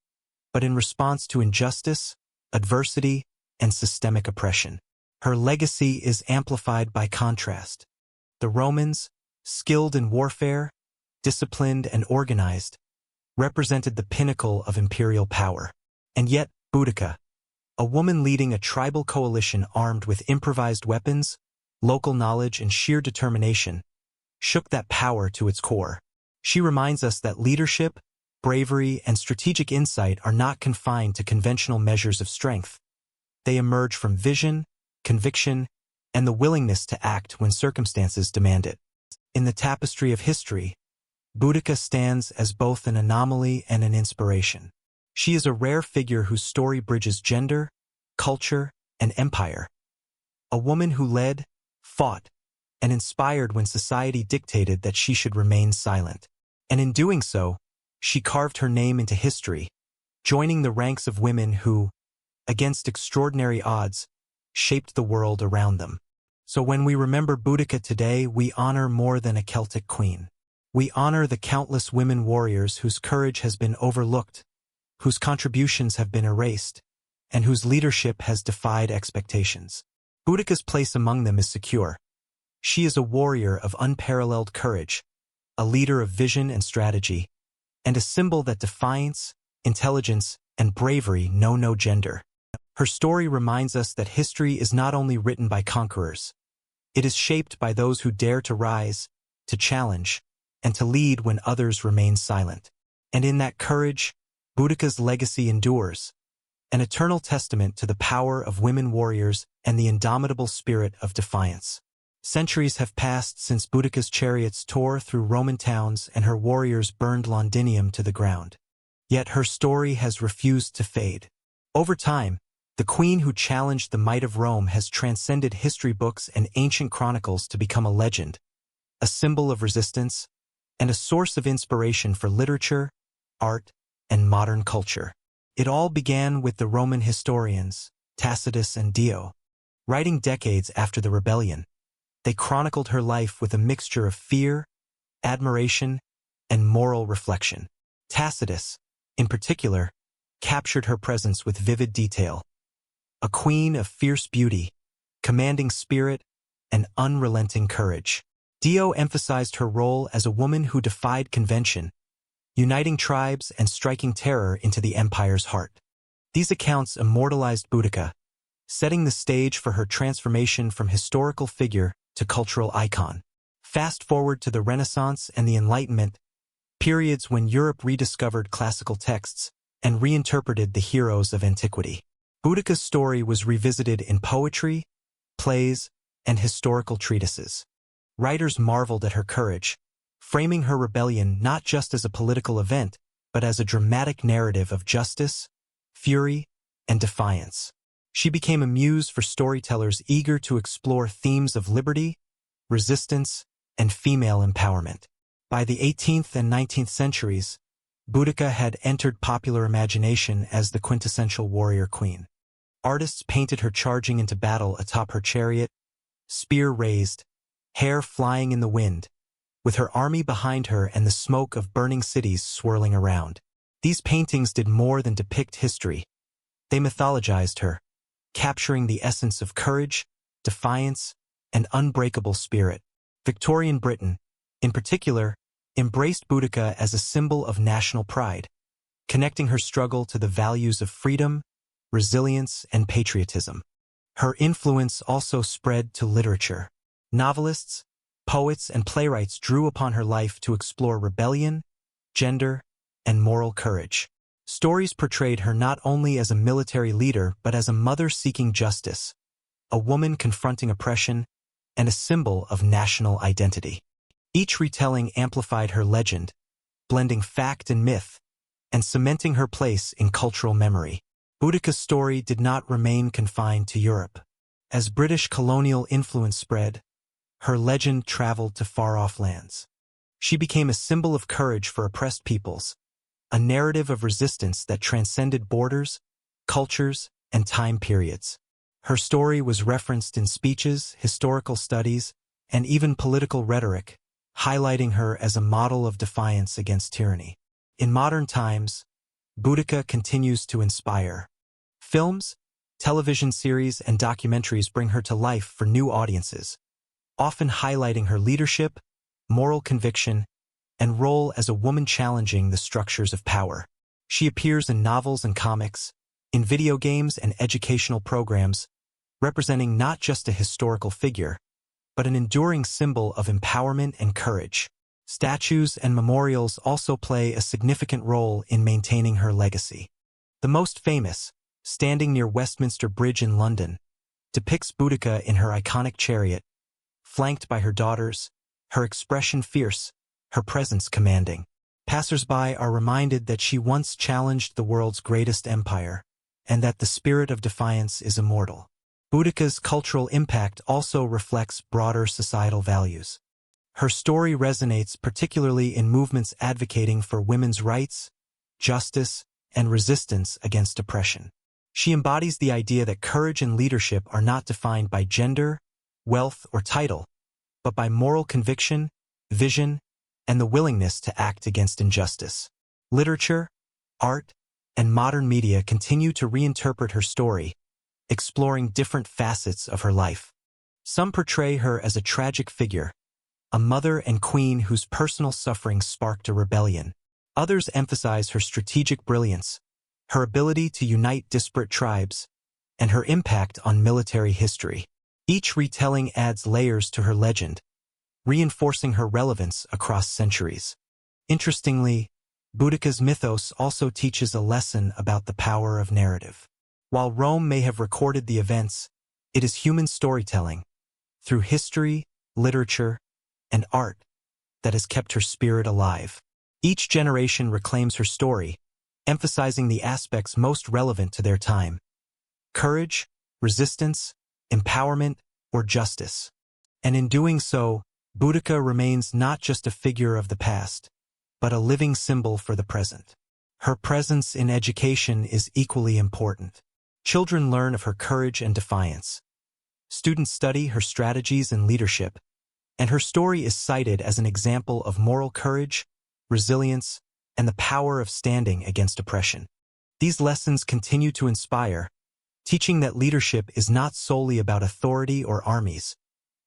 but in response to injustice, adversity, and systemic oppression. Her legacy is amplified by contrast. The Romans, skilled in warfare, disciplined and organized, represented the pinnacle of imperial power. And yet, Boudica, a woman leading a tribal coalition armed with improvised weapons, local knowledge, and sheer determination, shook that power to its core. She reminds us that leadership, bravery, and strategic insight are not confined to conventional measures of strength. They emerge from vision, conviction, and the willingness to act when circumstances demand it. In the tapestry of history, Boudica stands as both an anomaly and an inspiration. She is a rare figure whose story bridges gender, culture, and empire. A woman who led, fought, and inspired when society dictated that she should remain silent. And in doing so, she carved her name into history, joining the ranks of women who, against extraordinary odds, shaped the world around them. So when we remember Boudica today, we honor more than a Celtic queen. We honor the countless women warriors whose courage has been overlooked, whose contributions have been erased, and whose leadership has defied expectations. Boudica's place among them is secure. She is a warrior of unparalleled courage, a leader of vision and strategy, and a symbol that defiance, intelligence, and bravery know no gender. Her story reminds us that history is not only written by conquerors. It is shaped by those who dare to rise, to challenge, and to lead when others remain silent. And in that courage, Boudica's legacy endures, an eternal testament to the power of women warriors and the indomitable spirit of defiance. Centuries have passed since Boudica's chariots tore through Roman towns and her warriors burned Londinium to the ground. Yet her story has refused to fade. Over time, the queen who challenged the might of Rome has transcended history books and ancient chronicles to become a legend, a symbol of resistance, and a source of inspiration for literature, art, and modern culture. It all began with the Roman historians, Tacitus and Dio. Writing decades after the rebellion, they chronicled her life with a mixture of fear, admiration, and moral reflection. Tacitus, in particular, captured her presence with vivid detail. A queen of fierce beauty, commanding spirit, and unrelenting courage. Dio emphasized her role as a woman who defied convention, uniting tribes and striking terror into the empire's heart. These accounts immortalized Boudica, setting the stage for her transformation from historical figure to cultural icon. Fast forward to the Renaissance and the Enlightenment, periods when Europe rediscovered classical texts and reinterpreted the heroes of antiquity. Boudica's story was revisited in poetry, plays, and historical treatises. Writers marveled at her courage, framing her rebellion not just as a political event, but as a dramatic narrative of justice, fury, and defiance. She became a muse for storytellers eager to explore themes of liberty, resistance, and female empowerment. By the 18th and 19th centuries, Boudica had entered popular imagination as the quintessential warrior queen. Artists painted her charging into battle atop her chariot, spear raised, hair flying in the wind, with her army behind her and the smoke of burning cities swirling around. These paintings did more than depict history. They mythologized her, capturing the essence of courage, defiance, and unbreakable spirit. Victorian Britain, in particular, embraced Boudica as a symbol of national pride, connecting her struggle to the values of freedom, resilience, and patriotism. Her influence also spread to literature. Novelists, poets, and playwrights drew upon her life to explore rebellion, gender, and moral courage. Stories portrayed her not only as a military leader but as a mother seeking justice, a woman confronting oppression, and a symbol of national identity. Each retelling amplified her legend, blending fact and myth, and cementing her place in cultural memory. Boudica's story did not remain confined to Europe. As British colonial influence spread, her legend traveled to far-off lands. She became a symbol of courage for oppressed peoples, a narrative of resistance that transcended borders, cultures, and time periods. Her story was referenced in speeches, historical studies, and even political rhetoric, highlighting her as a model of defiance against tyranny. In modern times, Boudica continues to inspire. Films, television series, and documentaries bring her to life for new audiences, often highlighting her leadership, moral conviction, and role as a woman challenging the structures of power. She appears in novels and comics, in video games and educational programs, representing not just a historical figure, but an enduring symbol of empowerment and courage. Statues and memorials also play a significant role in maintaining her legacy. The most famous, standing near Westminster Bridge in London, depicts Boudica in her iconic chariot, flanked by her daughters, her expression fierce, her presence commanding. Passers-by are reminded that she once challenged the world's greatest empire, and that the spirit of defiance is immortal. Boudica's cultural impact also reflects broader societal values. Her story resonates particularly in movements advocating for women's rights, justice, and resistance against oppression. She embodies the idea that courage and leadership are not defined by gender, wealth, or title, but by moral conviction, vision, and the willingness to act against injustice. Literature, art, and modern media continue to reinterpret her story, exploring different facets of her life. Some portray her as a tragic figure, a mother and queen whose personal suffering sparked a rebellion. Others emphasize her strategic brilliance, her ability to unite disparate tribes, and her impact on military history. Each retelling adds layers to her legend, reinforcing her relevance across centuries. Interestingly, Boudica's mythos also teaches a lesson about the power of narrative. While Rome may have recorded the events, it is human storytelling, through history, literature, and art, that has kept her spirit alive. Each generation reclaims her story, emphasizing the aspects most relevant to their time: courage, resistance, empowerment, or justice. And in doing so, Boudica remains not just a figure of the past, but a living symbol for the present. Her presence in education is equally important. Children learn of her courage and defiance. Students study her strategies and leadership, and her story is cited as an example of moral courage, resilience, and the power of standing against oppression. These lessons continue to inspire, teaching that leadership is not solely about authority or armies,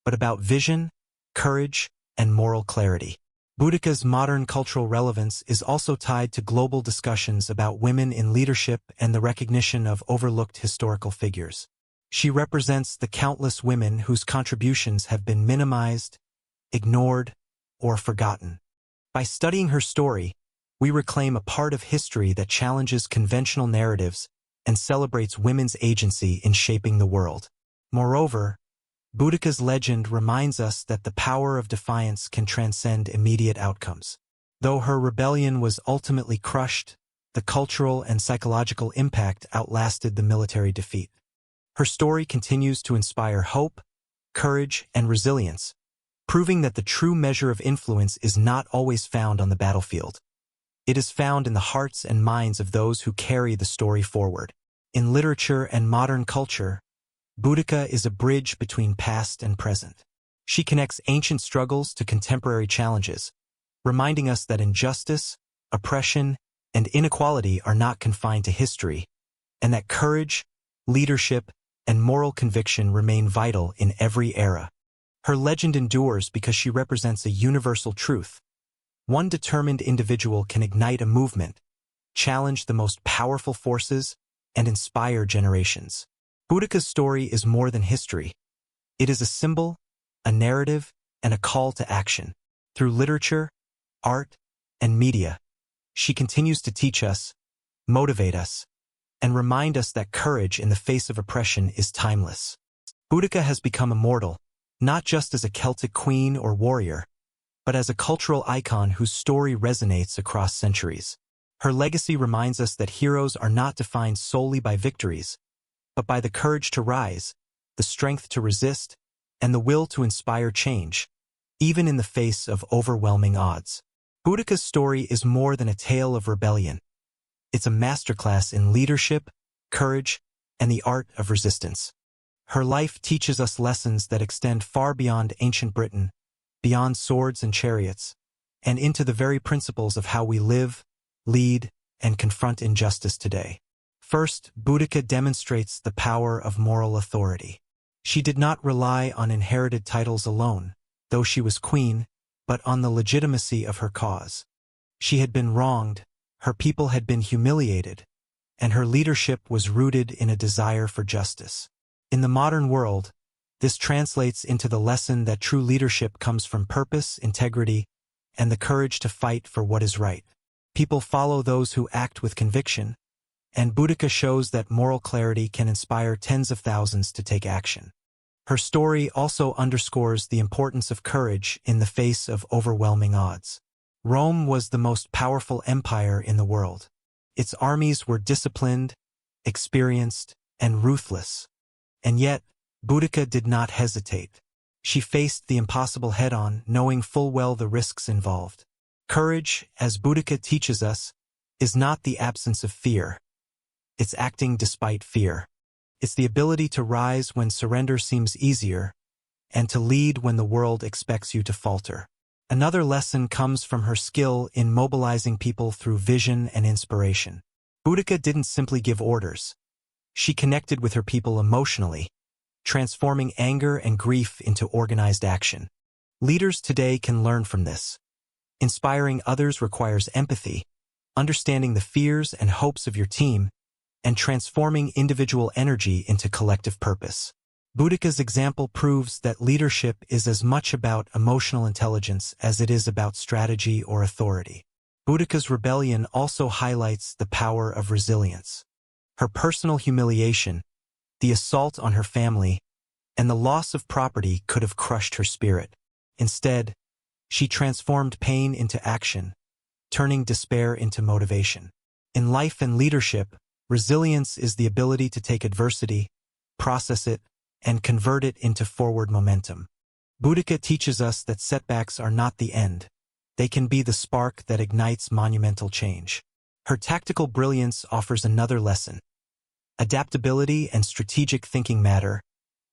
but about vision, courage, and moral clarity. Boudica's modern cultural relevance is also tied to global discussions about women in leadership and the recognition of overlooked historical figures. She represents the countless women whose contributions have been minimized, ignored, or forgotten. By studying her story, we reclaim a part of history that challenges conventional narratives and celebrates women's agency in shaping the world. Moreover, Boudica's legend reminds us that the power of defiance can transcend immediate outcomes. Though her rebellion was ultimately crushed, the cultural and psychological impact outlasted the military defeat. Her story continues to inspire hope, courage, and resilience, proving that the true measure of influence is not always found on the battlefield. It is found in the hearts and minds of those who carry the story forward. In literature and modern culture, Boudica is a bridge between past and present. She connects ancient struggles to contemporary challenges, reminding us that injustice, oppression, and inequality are not confined to history, and that courage, leadership, and moral conviction remain vital in every era. Her legend endures because she represents a universal truth. One determined individual can ignite a movement, challenge the most powerful forces, and inspire generations. Boudica's story is more than history. It is a symbol, a narrative, and a call to action. Through literature, art, and media, she continues to teach us, motivate us, and remind us that courage in the face of oppression is timeless. Boudica has become immortal, not just as a Celtic queen or warrior, but as a cultural icon whose story resonates across centuries. Her legacy reminds us that heroes are not defined solely by victories, but by the courage to rise, the strength to resist, and the will to inspire change, even in the face of overwhelming odds. Boudica's story is more than a tale of rebellion. It's a masterclass in leadership, courage, and the art of resistance. Her life teaches us lessons that extend far beyond ancient Britain, beyond swords and chariots, and into the very principles of how we live, lead, and confront injustice today. First, Boudica demonstrates the power of moral authority. She did not rely on inherited titles alone, though she was queen, but on the legitimacy of her cause. She had been wronged, her people had been humiliated, and her leadership was rooted in a desire for justice. In the modern world, this translates into the lesson that true leadership comes from purpose, integrity, and the courage to fight for what is right. People follow those who act with conviction, and Boudica shows that moral clarity can inspire tens of thousands to take action. Her story also underscores the importance of courage in the face of overwhelming odds. Rome was the most powerful empire in the world. Its armies were disciplined, experienced, and ruthless. And yet, Boudica did not hesitate. She faced the impossible head-on, knowing full well the risks involved. Courage, as Boudica teaches us, is not the absence of fear. It's acting despite fear. It's the ability to rise when surrender seems easier, and to lead when the world expects you to falter. Another lesson comes from her skill in mobilizing people through vision and inspiration. Boudica didn't simply give orders. She connected with her people emotionally, transforming anger and grief into organized action. Leaders today can learn from this. Inspiring others requires empathy, understanding the fears and hopes of your team, and transforming individual energy into collective purpose. Boudica's example proves that leadership is as much about emotional intelligence as it is about strategy or authority. Boudica's rebellion also highlights the power of resilience. Her personal humiliation, the assault on her family, and the loss of property could have crushed her spirit. Instead, she transformed pain into action, turning despair into motivation. In life and leadership, resilience is the ability to take adversity, process it, and convert it into forward momentum. Boudica teaches us that setbacks are not the end. They can be the spark that ignites monumental change. Her tactical brilliance offers another lesson. Adaptability and strategic thinking matter,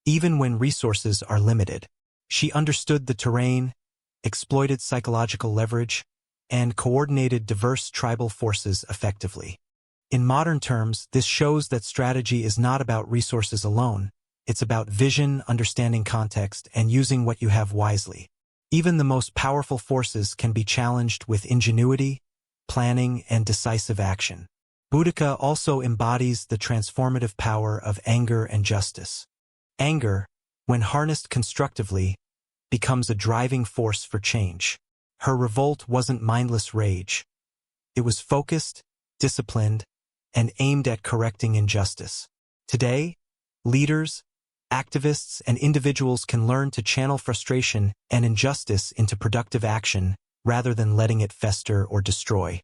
even when resources are limited. She understood the terrain, exploited psychological leverage, and coordinated diverse tribal forces effectively. In modern terms, this shows that strategy is not about resources alone. It's about vision, understanding context, and using what you have wisely. Even the most powerful forces can be challenged with ingenuity, planning, and decisive action. Boudica also embodies the transformative power of anger and justice. Anger, when harnessed constructively, becomes a driving force for change. Her revolt wasn't mindless rage. It was focused, disciplined, and aimed at correcting injustice. Today, leaders, activists, and individuals can learn to channel frustration and injustice into productive action rather than letting it fester or destroy.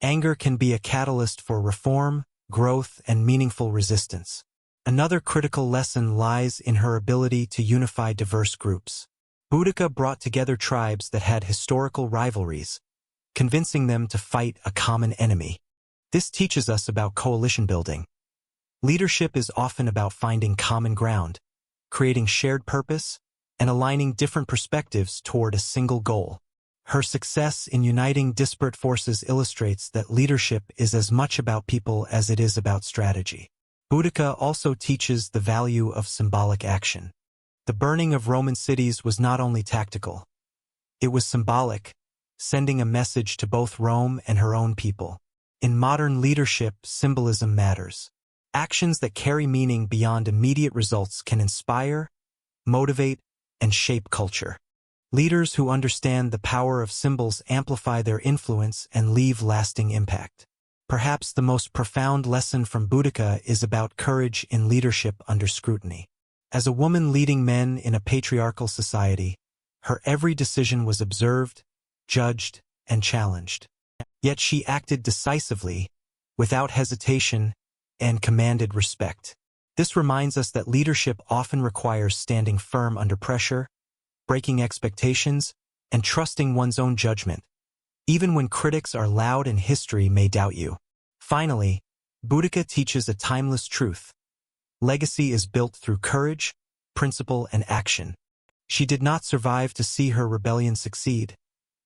Anger can be a catalyst for reform, growth, and meaningful resistance. Another critical lesson lies in her ability to unify diverse groups. Boudica brought together tribes that had historical rivalries, convincing them to fight a common enemy. This teaches us about coalition building. Leadership is often about finding common ground, creating shared purpose, and aligning different perspectives toward a single goal. Her success in uniting disparate forces illustrates that leadership is as much about people as it is about strategy. Boudica also teaches the value of symbolic action. The burning of Roman cities was not only tactical. It was symbolic, sending a message to both Rome and her own people. In modern leadership, symbolism matters. Actions that carry meaning beyond immediate results can inspire, motivate, and shape culture. Leaders who understand the power of symbols amplify their influence and leave lasting impact. Perhaps the most profound lesson from Boudica is about courage in leadership under scrutiny. As a woman leading men in a patriarchal society, her every decision was observed, judged, and challenged. Yet she acted decisively, without hesitation, and commanded respect. This reminds us that leadership often requires standing firm under pressure, breaking expectations, and trusting one's own judgment, even when critics are loud and history may doubt you. Finally, Boudica teaches a timeless truth. Legacy is built through courage, principle, and action. She did not survive to see her rebellion succeed,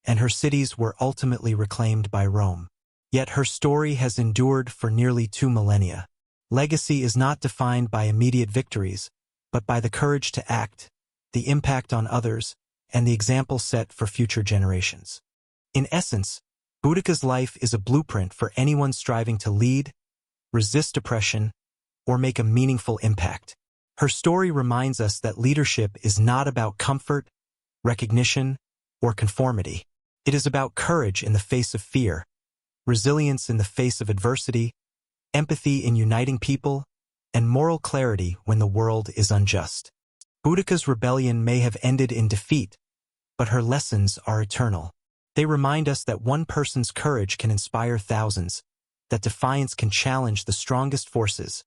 and her cities were ultimately reclaimed by Rome. Yet her story has endured for nearly 2 millennia. Legacy is not defined by immediate victories, but by the courage to act, the impact on others, and the example set for future generations. In essence, Boudica's life is a blueprint for anyone striving to lead, resist oppression, or make a meaningful impact. Her story reminds us that leadership is not about comfort, recognition, or conformity. It is about courage in the face of fear, resilience in the face of adversity, empathy in uniting people, and moral clarity when the world is unjust. Boudica's rebellion may have ended in defeat, but her lessons are eternal. They remind us that one person's courage can inspire thousands, that defiance can challenge the strongest forces,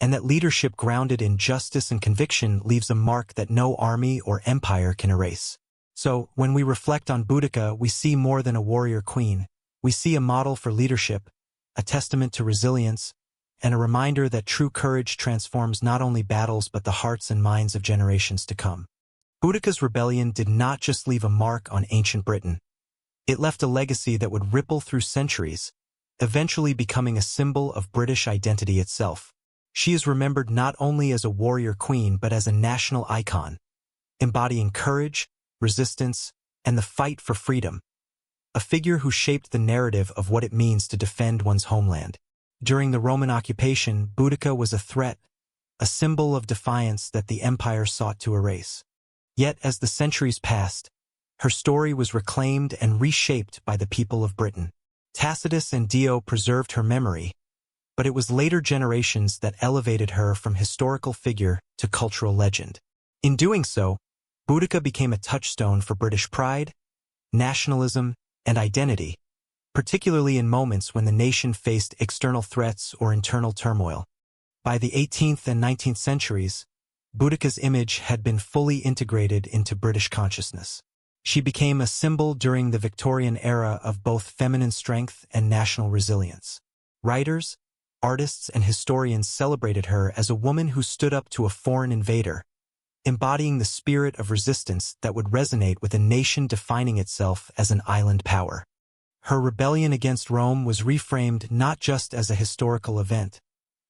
and that leadership grounded in justice and conviction leaves a mark that no army or empire can erase. So, when we reflect on Boudica, we see more than a warrior queen. We see a model for leadership, a testament to resilience, and a reminder that true courage transforms not only battles but the hearts and minds of generations to come. Boudica's rebellion did not just leave a mark on ancient Britain. It left a legacy that would ripple through centuries, eventually becoming a symbol of British identity itself. She is remembered not only as a warrior queen but as a national icon, embodying courage, resistance, and the fight for freedom. A figure who shaped the narrative of what it means to defend one's homeland. During the Roman occupation, Boudica was a threat, a symbol of defiance that the empire sought to erase. Yet, as the centuries passed, her story was reclaimed and reshaped by the people of Britain. Tacitus and Dio preserved her memory, but it was later generations that elevated her from historical figure to cultural legend. In doing so, Boudica became a touchstone for British pride, nationalism, and identity, particularly in moments when the nation faced external threats or internal turmoil. By the 18th and 19th centuries, Boudica's image had been fully integrated into British consciousness. She became a symbol during the Victorian era of both feminine strength and national resilience. Writers, artists, and historians celebrated her as a woman who stood up to a foreign invader, embodying the spirit of resistance that would resonate with a nation defining itself as an island power. Her rebellion against Rome was reframed not just as a historical event,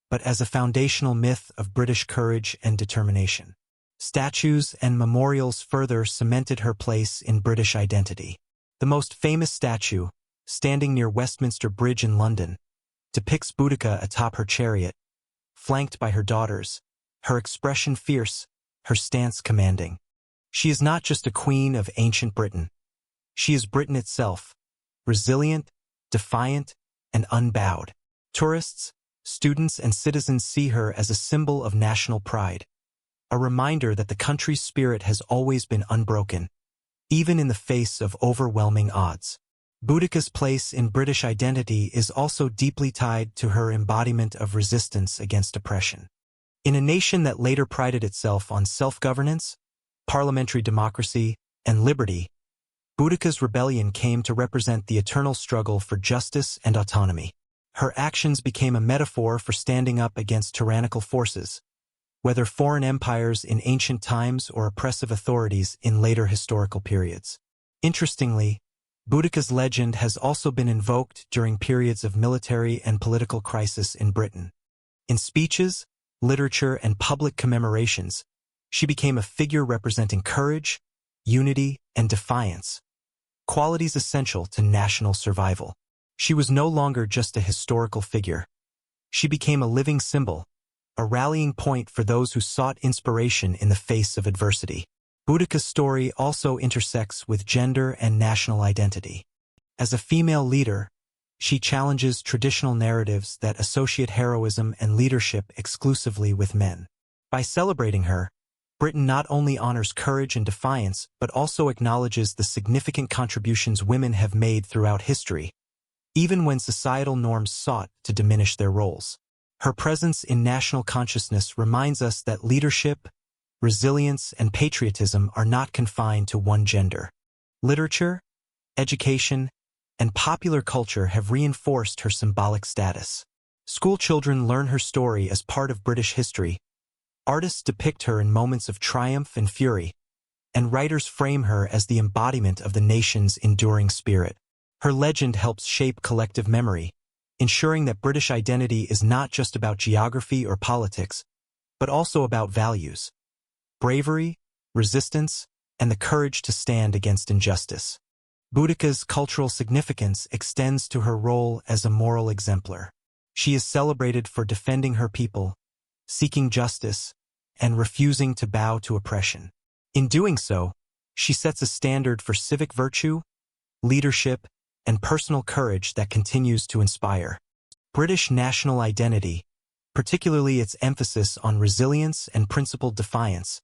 but as a foundational myth of British courage and determination. Statues and memorials further cemented her place in British identity. The most famous statue, standing near Westminster Bridge in London, depicts Boudica atop her chariot, flanked by her daughters, her expression fierce, her stance commanding. She is not just a queen of ancient Britain. She is Britain itself, resilient, defiant, and unbowed. Tourists, students, and citizens see her as a symbol of national pride, a reminder that the country's spirit has always been unbroken, even in the face of overwhelming odds. Boudica's place in British identity is also deeply tied to her embodiment of resistance against oppression. In a nation that later prided itself on self-governance, parliamentary democracy, and liberty, Boudica's rebellion came to represent the eternal struggle for justice and autonomy. Her actions became a metaphor for standing up against tyrannical forces, whether foreign empires in ancient times or oppressive authorities in later historical periods. Interestingly, Boudica's legend has also been invoked during periods of military and political crisis in Britain. In speeches, literature, and public commemorations, she became a figure representing courage, unity, and defiance, qualities essential to national survival. She was no longer just a historical figure. She became a living symbol, a rallying point for those who sought inspiration in the face of adversity. Boudica's story also intersects with gender and national identity. As a female leader, she challenges traditional narratives that associate heroism and leadership exclusively with men. By celebrating her, Britain not only honors courage and defiance but also acknowledges the significant contributions women have made throughout history, even when societal norms sought to diminish their roles. Her presence in national consciousness reminds us that leadership, resilience, and patriotism are not confined to one gender. Literature, education, and popular culture have reinforced her symbolic status. School children learn her story as part of British history. Artists depict her in moments of triumph and fury, and writers frame her as the embodiment of the nation's enduring spirit. Her legend helps shape collective memory, ensuring that British identity is not just about geography or politics, but also about values, bravery, resistance, and the courage to stand against injustice. Boudica's cultural significance extends to her role as a moral exemplar. She is celebrated for defending her people, seeking justice, and refusing to bow to oppression. In doing so, she sets a standard for civic virtue, leadership, and personal courage that continues to inspire. British national identity, particularly its emphasis on resilience and principled defiance,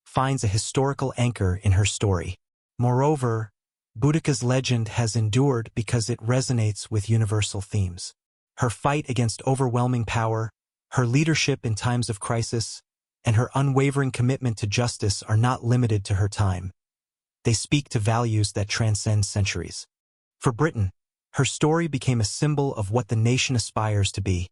finds a historical anchor in her story. Moreover, Boudica's legend has endured because it resonates with universal themes. Her fight against overwhelming power, her leadership in times of crisis, and her unwavering commitment to justice are not limited to her time. They speak to values that transcend centuries. For Britain, her story became a symbol of what the nation aspires to be: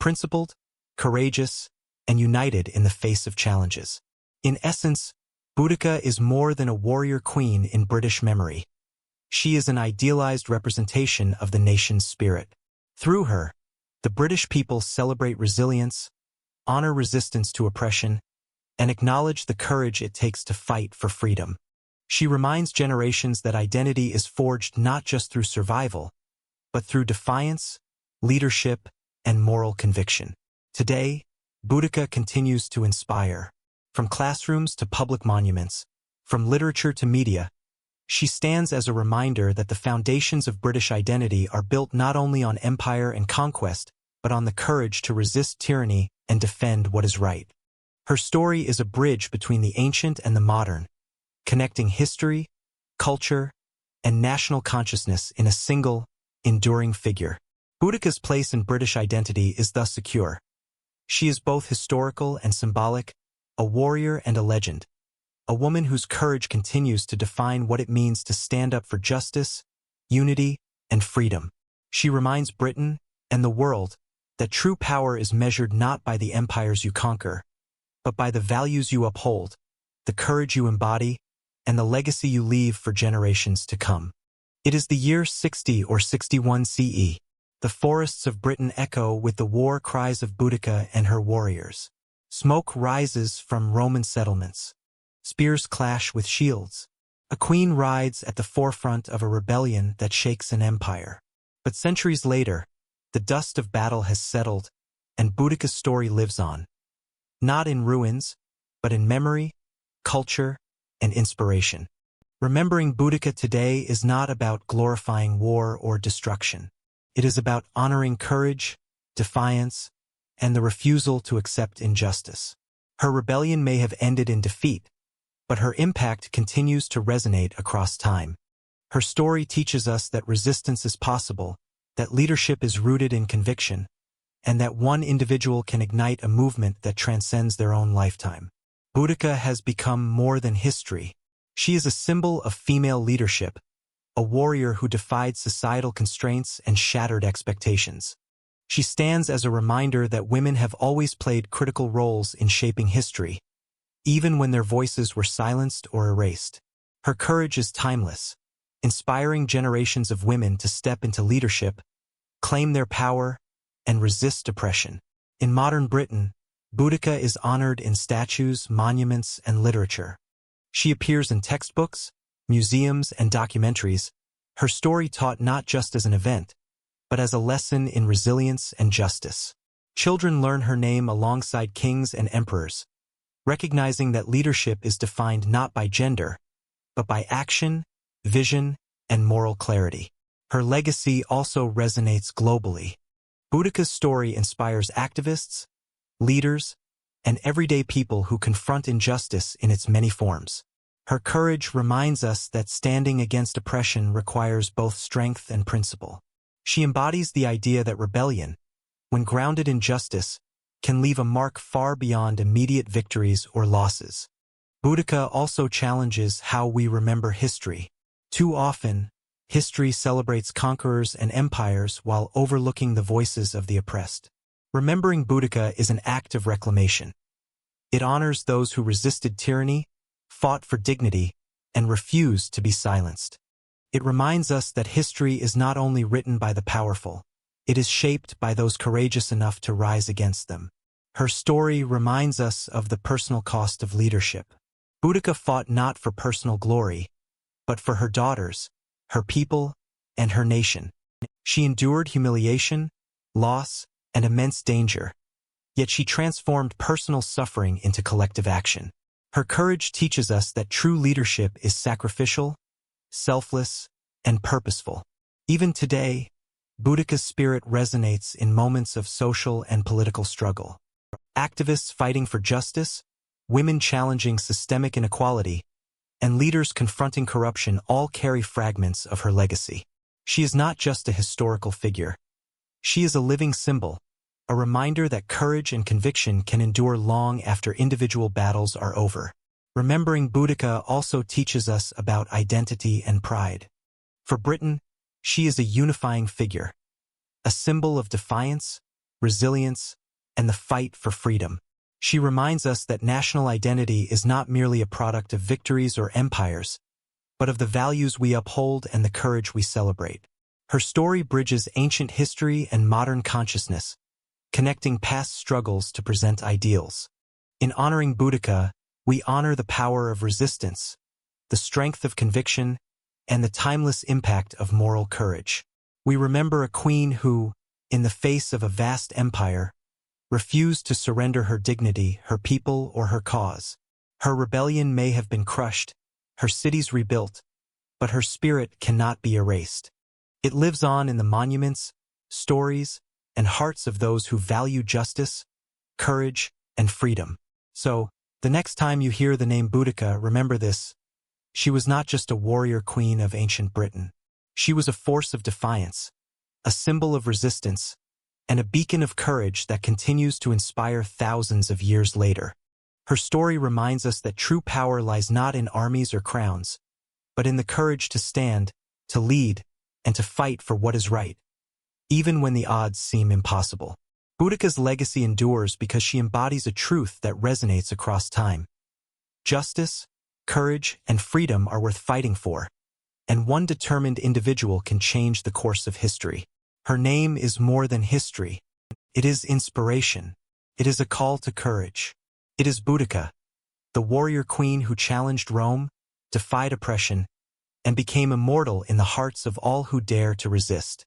principled, courageous, and united in the face of challenges. In essence, Boudica is more than a warrior queen in British memory. She is an idealized representation of the nation's spirit. Through her, the British people celebrate resilience, honor resistance to oppression, and acknowledge the courage it takes to fight for freedom. She reminds generations that identity is forged not just through survival, but through defiance, leadership, and moral conviction. Today, Boudica continues to inspire. From classrooms to public monuments, from literature to media, she stands as a reminder that the foundations of British identity are built not only on empire and conquest, but on the courage to resist tyranny and defend what is right. Her story is a bridge between the ancient and the modern, connecting history, culture, and national consciousness in a single, enduring figure. Boudica's place in British identity is thus secure. She is both historical and symbolic, a warrior and a legend, a woman whose courage continues to define what it means to stand up for justice, unity, and freedom. She reminds Britain and the world that true power is measured not by the empires you conquer, but by the values you uphold, the courage you embody, and the legacy you leave for generations to come. It is the year 60 or 61 CE. The forests of Britain echo with the war cries of Boudica and her warriors. Smoke rises from Roman settlements. Spears clash with shields. A queen rides at the forefront of a rebellion that shakes an empire. But centuries later, the dust of battle has settled, and Boudica's story lives on. Not in ruins, but in memory, culture, and inspiration. Remembering Boudica today is not about glorifying war or destruction. It is about honoring courage, defiance, and the refusal to accept injustice. Her rebellion may have ended in defeat, but her impact continues to resonate across time. Her story teaches us that resistance is possible, that leadership is rooted in conviction, and that one individual can ignite a movement that transcends their own lifetime. Boudica has become more than history. She is a symbol of female leadership, a warrior who defied societal constraints and shattered expectations. She stands as a reminder that women have always played critical roles in shaping history, even when their voices were silenced or erased. Her courage is timeless, inspiring generations of women to step into leadership, claim their power, and resist oppression. In modern Britain, Boudica is honored in statues, monuments, and literature. She appears in textbooks, museums, and documentaries, her story taught not just as an event, but as a lesson in resilience and justice. Children learn her name alongside kings and emperors, recognizing that leadership is defined not by gender, but by action, vision, and moral clarity. Her legacy also resonates globally. Boudica's story inspires activists, leaders, and everyday people who confront injustice in its many forms. Her courage reminds us that standing against oppression requires both strength and principle. She embodies the idea that rebellion, when grounded in justice, can leave a mark far beyond immediate victories or losses. Boudica also challenges how we remember history. Too often, history celebrates conquerors and empires while overlooking the voices of the oppressed. Remembering Boudica is an act of reclamation. It honors those who resisted tyranny, fought for dignity, and refused to be silenced. It reminds us that history is not only written by the powerful, it is shaped by those courageous enough to rise against them. Her story reminds us of the personal cost of leadership. Boudica fought not for personal glory, but for her daughters, her people, and her nation. She endured humiliation, loss, and immense danger, yet she transformed personal suffering into collective action. Her courage teaches us that true leadership is sacrificial, selfless, and purposeful. Even today, Boudica's spirit resonates in moments of social and political struggle. Activists fighting for justice, women challenging systemic inequality, and leaders confronting corruption all carry fragments of her legacy. She is not just a historical figure. She is a living symbol, a reminder that courage and conviction can endure long after individual battles are over. Remembering Boudica also teaches us about identity and pride. For Britain, she is a unifying figure, a symbol of defiance, resilience, and the fight for freedom. She reminds us that national identity is not merely a product of victories or empires, but of the values we uphold and the courage we celebrate. Her story bridges ancient history and modern consciousness, connecting past struggles to present ideals. In honoring Boudica, we honor the power of resistance, the strength of conviction, and the timeless impact of moral courage. We remember a queen who, in the face of a vast empire, refused to surrender her dignity, her people, or her cause. Her rebellion may have been crushed, her cities rebuilt, but her spirit cannot be erased. It lives on in the monuments, stories, and hearts of those who value justice, courage, and freedom. So, the next time you hear the name Boudica, remember this. She was not just a warrior queen of ancient Britain. She was a force of defiance, a symbol of resistance, and a beacon of courage that continues to inspire thousands of years later. Her story reminds us that true power lies not in armies or crowns, but in the courage to stand, to lead, and to fight for what is right, even when the odds seem impossible. Boudica's legacy endures because she embodies a truth that resonates across time. Justice, courage, and freedom are worth fighting for, and one determined individual can change the course of history. Her name is more than history. It is inspiration. It is a call to courage. It is Boudica, the warrior queen who challenged Rome, defied oppression, and became immortal in the hearts of all who dare to resist.